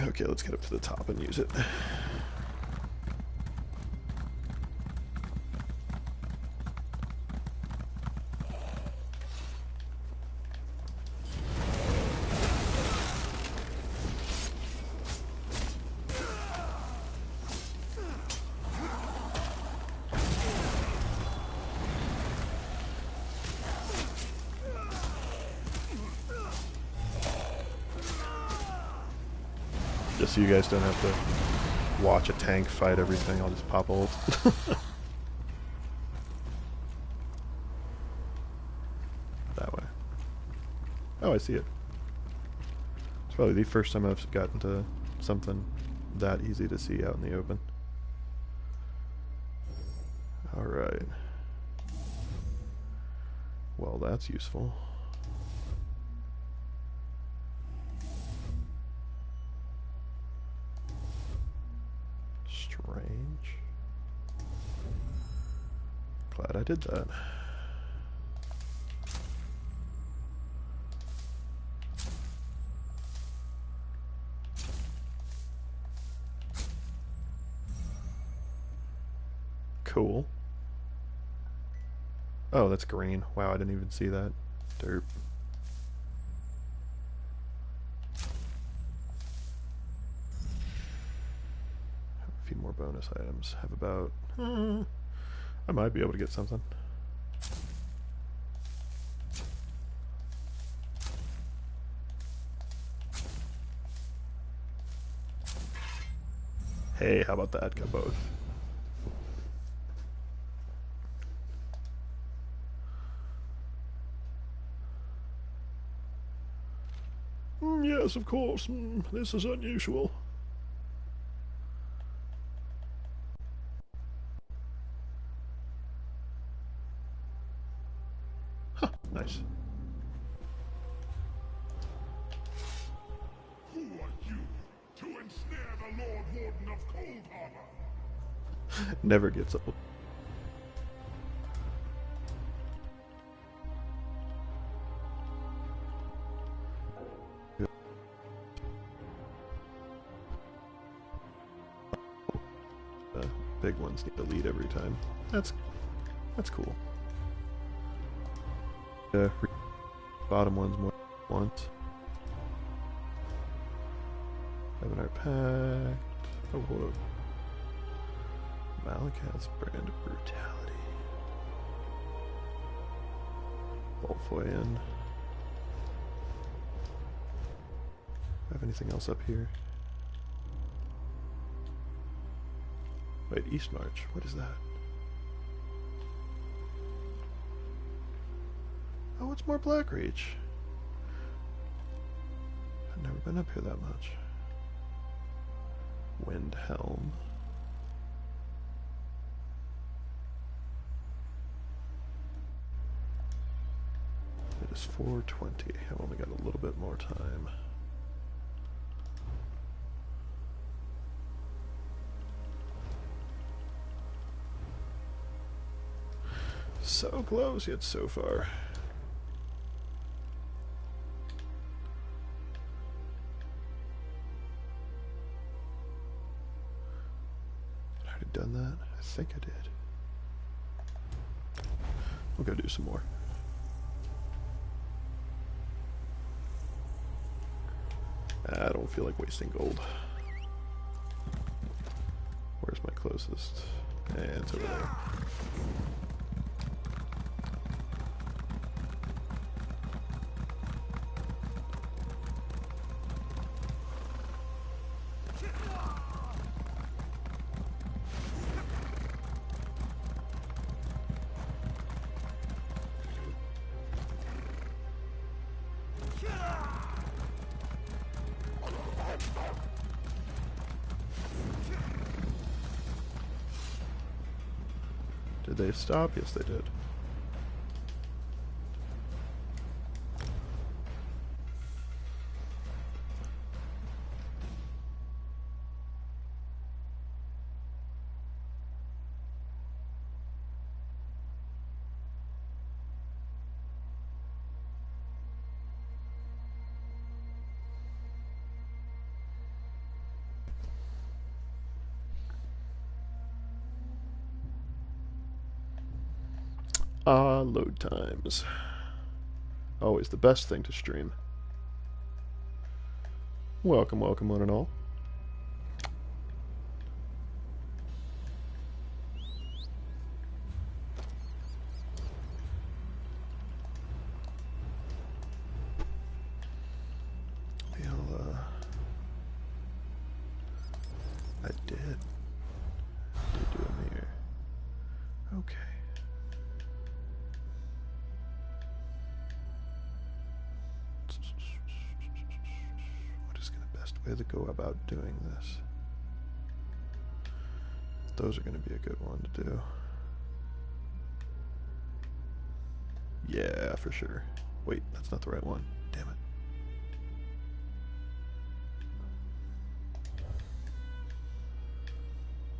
Okay, let's get up to the top and use it. Just so you guys don't have to watch a tank fight everything, I'll just pop ult. That way. Oh, I see it. It's probably the first time I've gotten to something that easy to see out in the open. Alright. Well, that's useful. Strange. Glad I did that. Cool. Oh, that's green. Wow, I didn't even see that. Derp. A few more bonus items. Have about... I might be able to get something. Hey, how about that? Got both. Yes, of course. This is unusual. Huh, nice. Who are you to ensnare the Lord Warden of Cold Harbor? Never gets old. big ones need to lead every time. That's cool. Bottom ones more once. Having our pact. Oh, whoa. Malakath's brand of brutality. Bolfoyan. Have anything else up here? Wait, East March. What is that? Oh, it's more Blackreach. I've never been up here that much. Windhelm. It is 4:20. I've only got a little bit more time. So close, yet so far. Had I already done that? I think I did. We'll go do some more. I don't feel like wasting gold. Where's my closest? And it's over there. Did they stop? Yes, they did. Load times. Always the best thing to stream. Welcome, welcome one and all. I did do a mirror. Okay. What is the best way to go about doing this? Those are going to be a good one to do. Yeah, for sure. Wait, that's not the right one. Damn it.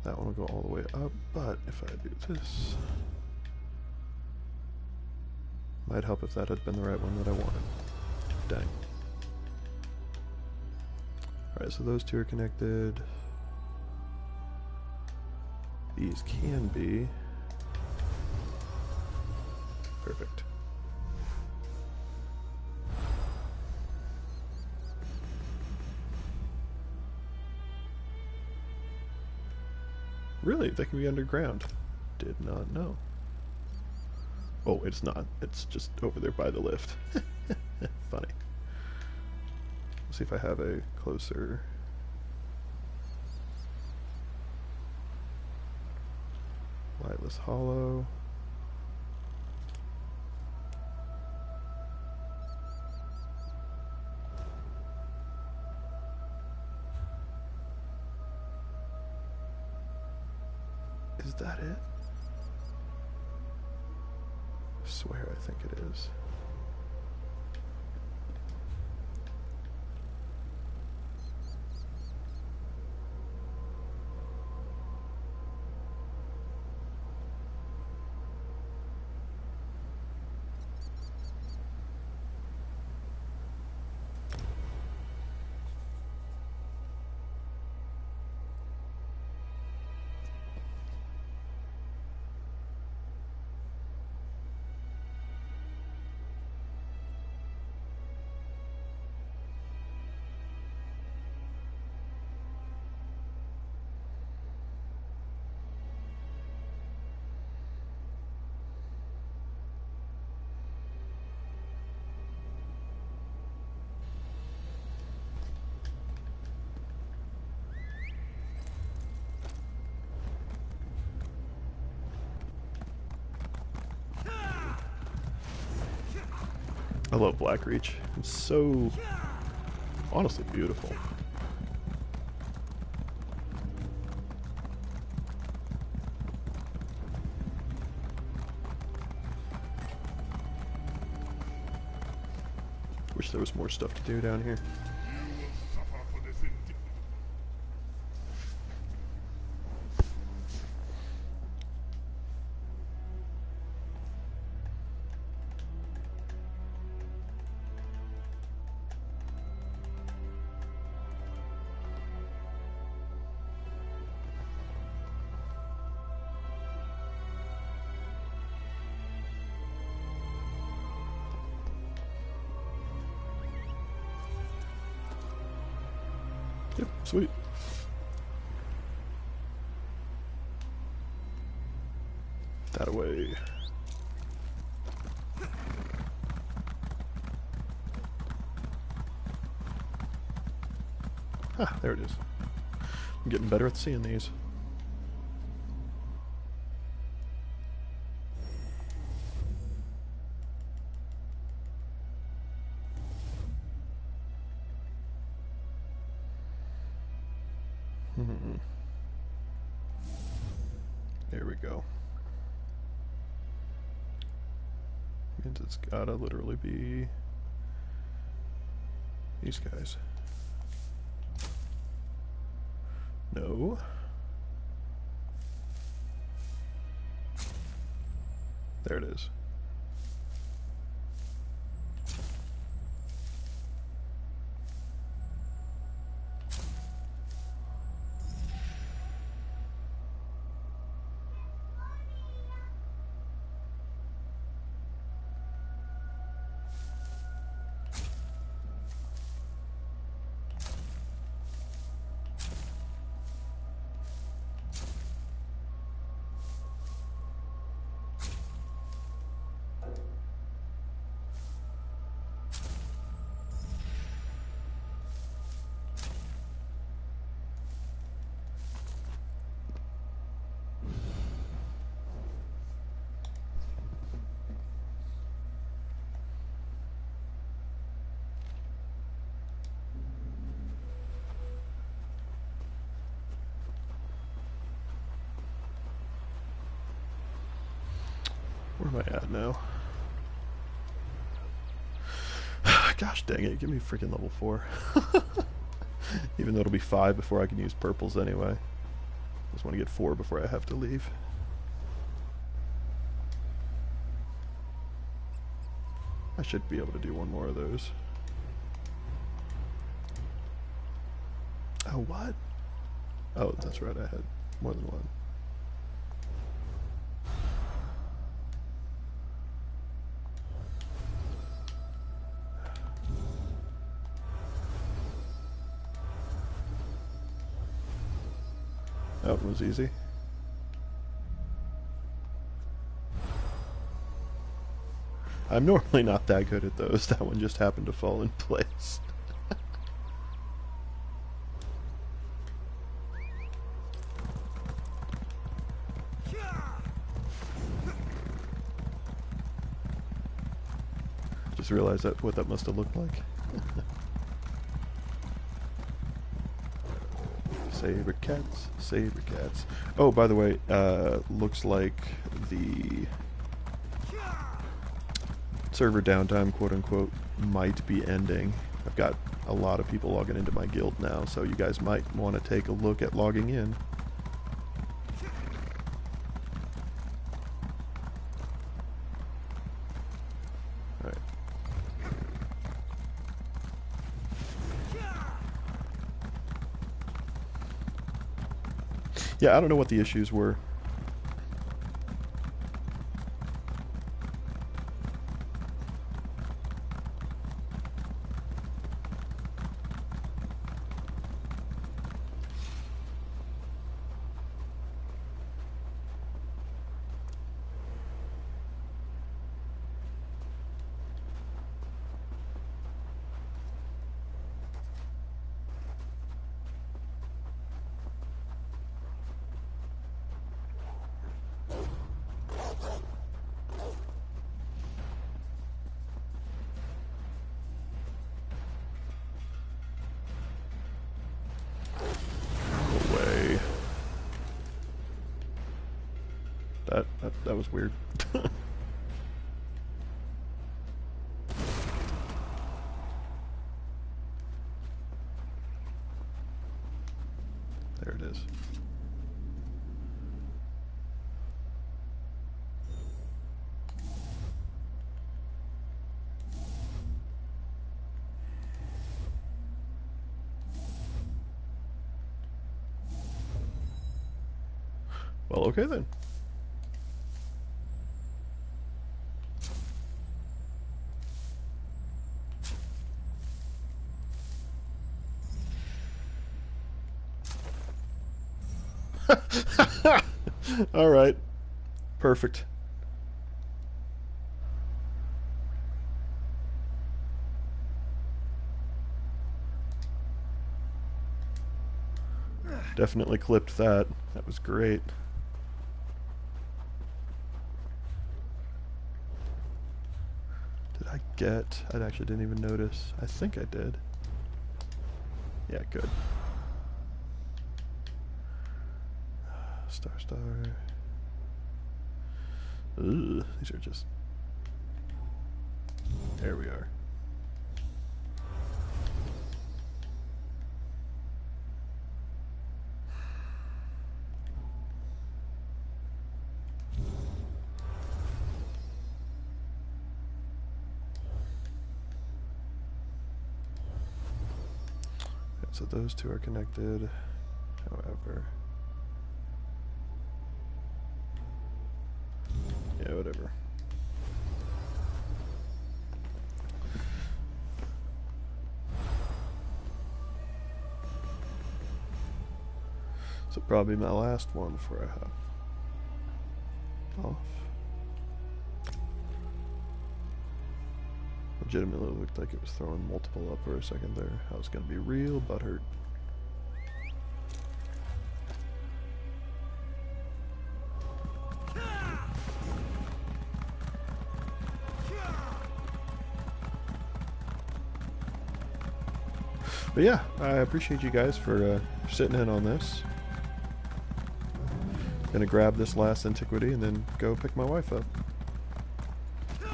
That one will go all the way up, but if I do this... Might help if that had been the right one that I wanted. Dang. Alright, so those two are connected. These can be. Perfect. Really? They can be underground. Did not know. Oh, it's not. It's just over there by the lift. Funny. Let's see if I have a closer... Lightless Hollow. Is that it? I swear I think it is. I love Blackreach. It's so honestly beautiful. Wish there was more stuff to do down here. You will suffer for this indeed. Yep, sweet. That away. Ah, there it is. I'm getting better at seeing these. There we go. Means it's gotta literally be these guys. No. There it is. Where am I at now? Gosh dang it, give me freaking level 4. Even though it'll be 5 before I can use purples anyway. Just want to get 4 before I have to leave. I should be able to do one more of those. Oh, what? Oh, that's right, I had more than one. That one was easy. I'm normally not that good at those. That one just happened to fall in place. Just realized that what that must have looked like. Saber cats, saber cats. Oh, by the way, looks like the server downtime, quote unquote, might be ending. I've got a lot of people logging into my guild now, so you guys might want to take a look at logging in. Alright. Yeah, I don't know what the issues were. that. That was weird. There it is. Well, okay then. All right. Perfect. Definitely clipped that. That was great. Did I get... I actually didn't even notice. I think I did. Yeah, good. Star. Ugh, these are just... There we are. Okay, so those two are connected, however... Yeah, whatever. So probably my last one before I hop off. Legitimately looked like it was throwing multiple up for a second there. I was gonna be real butthurt. But yeah, I appreciate you guys for sitting in on this. Gonna grab this last antiquity and then go pick my wife up. A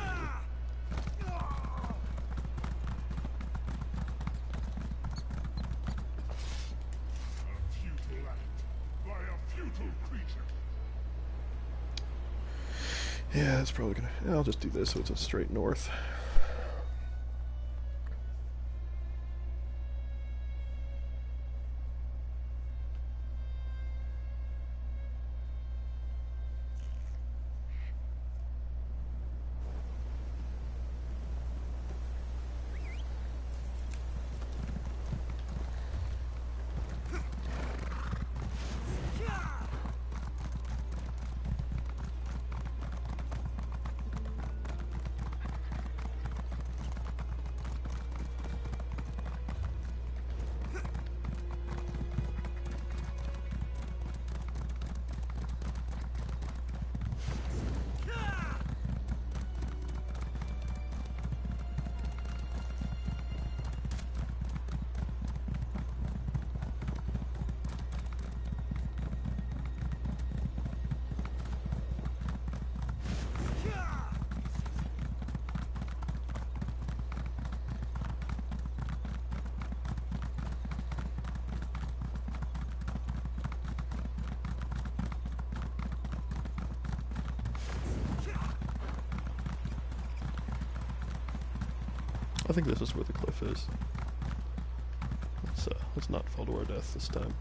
futile act by a futile creature. Yeah, it's probably gonna... Yeah, I'll just do this so it's a straight north. I think this is where the cliff is. Let's not fall to our death this time.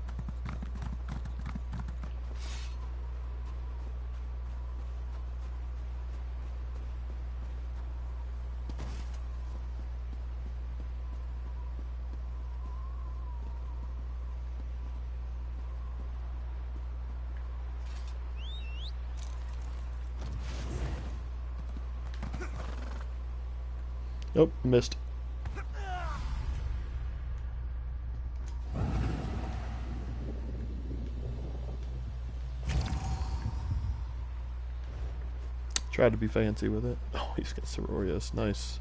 Nope, missed. Tried to be fancy with it. Oh, he's got Sororius. Nice.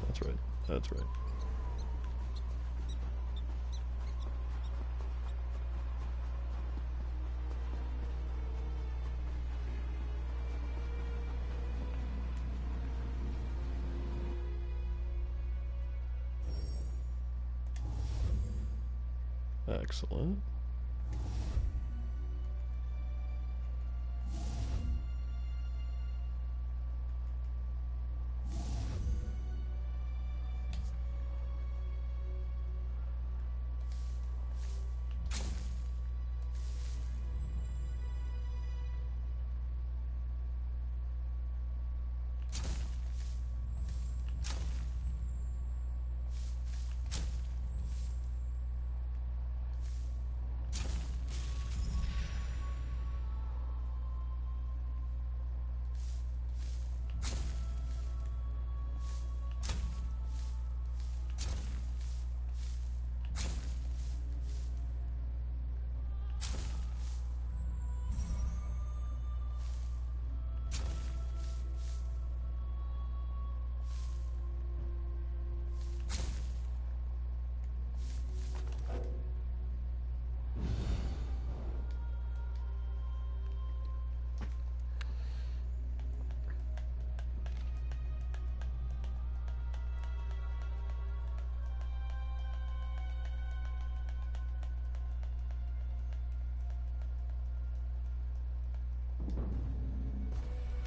That's right. That's right. Excellent.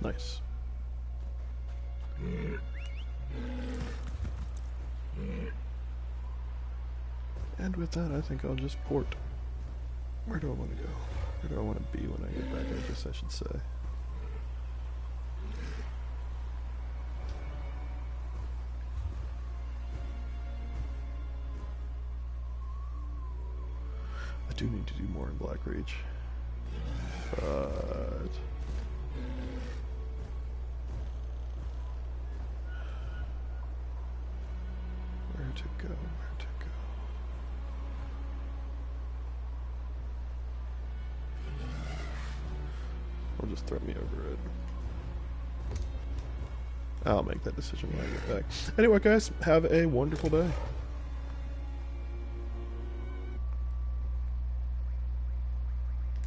Nice. And with that, I think I'll just port. Where do I want to go? Where do I want to be when I get back, I guess I should say. I do need to do more in Blackreach. But... where to go? Where to go? Or just throw me over it. I'll make that decision when I get back. Anyway, guys, have a wonderful day.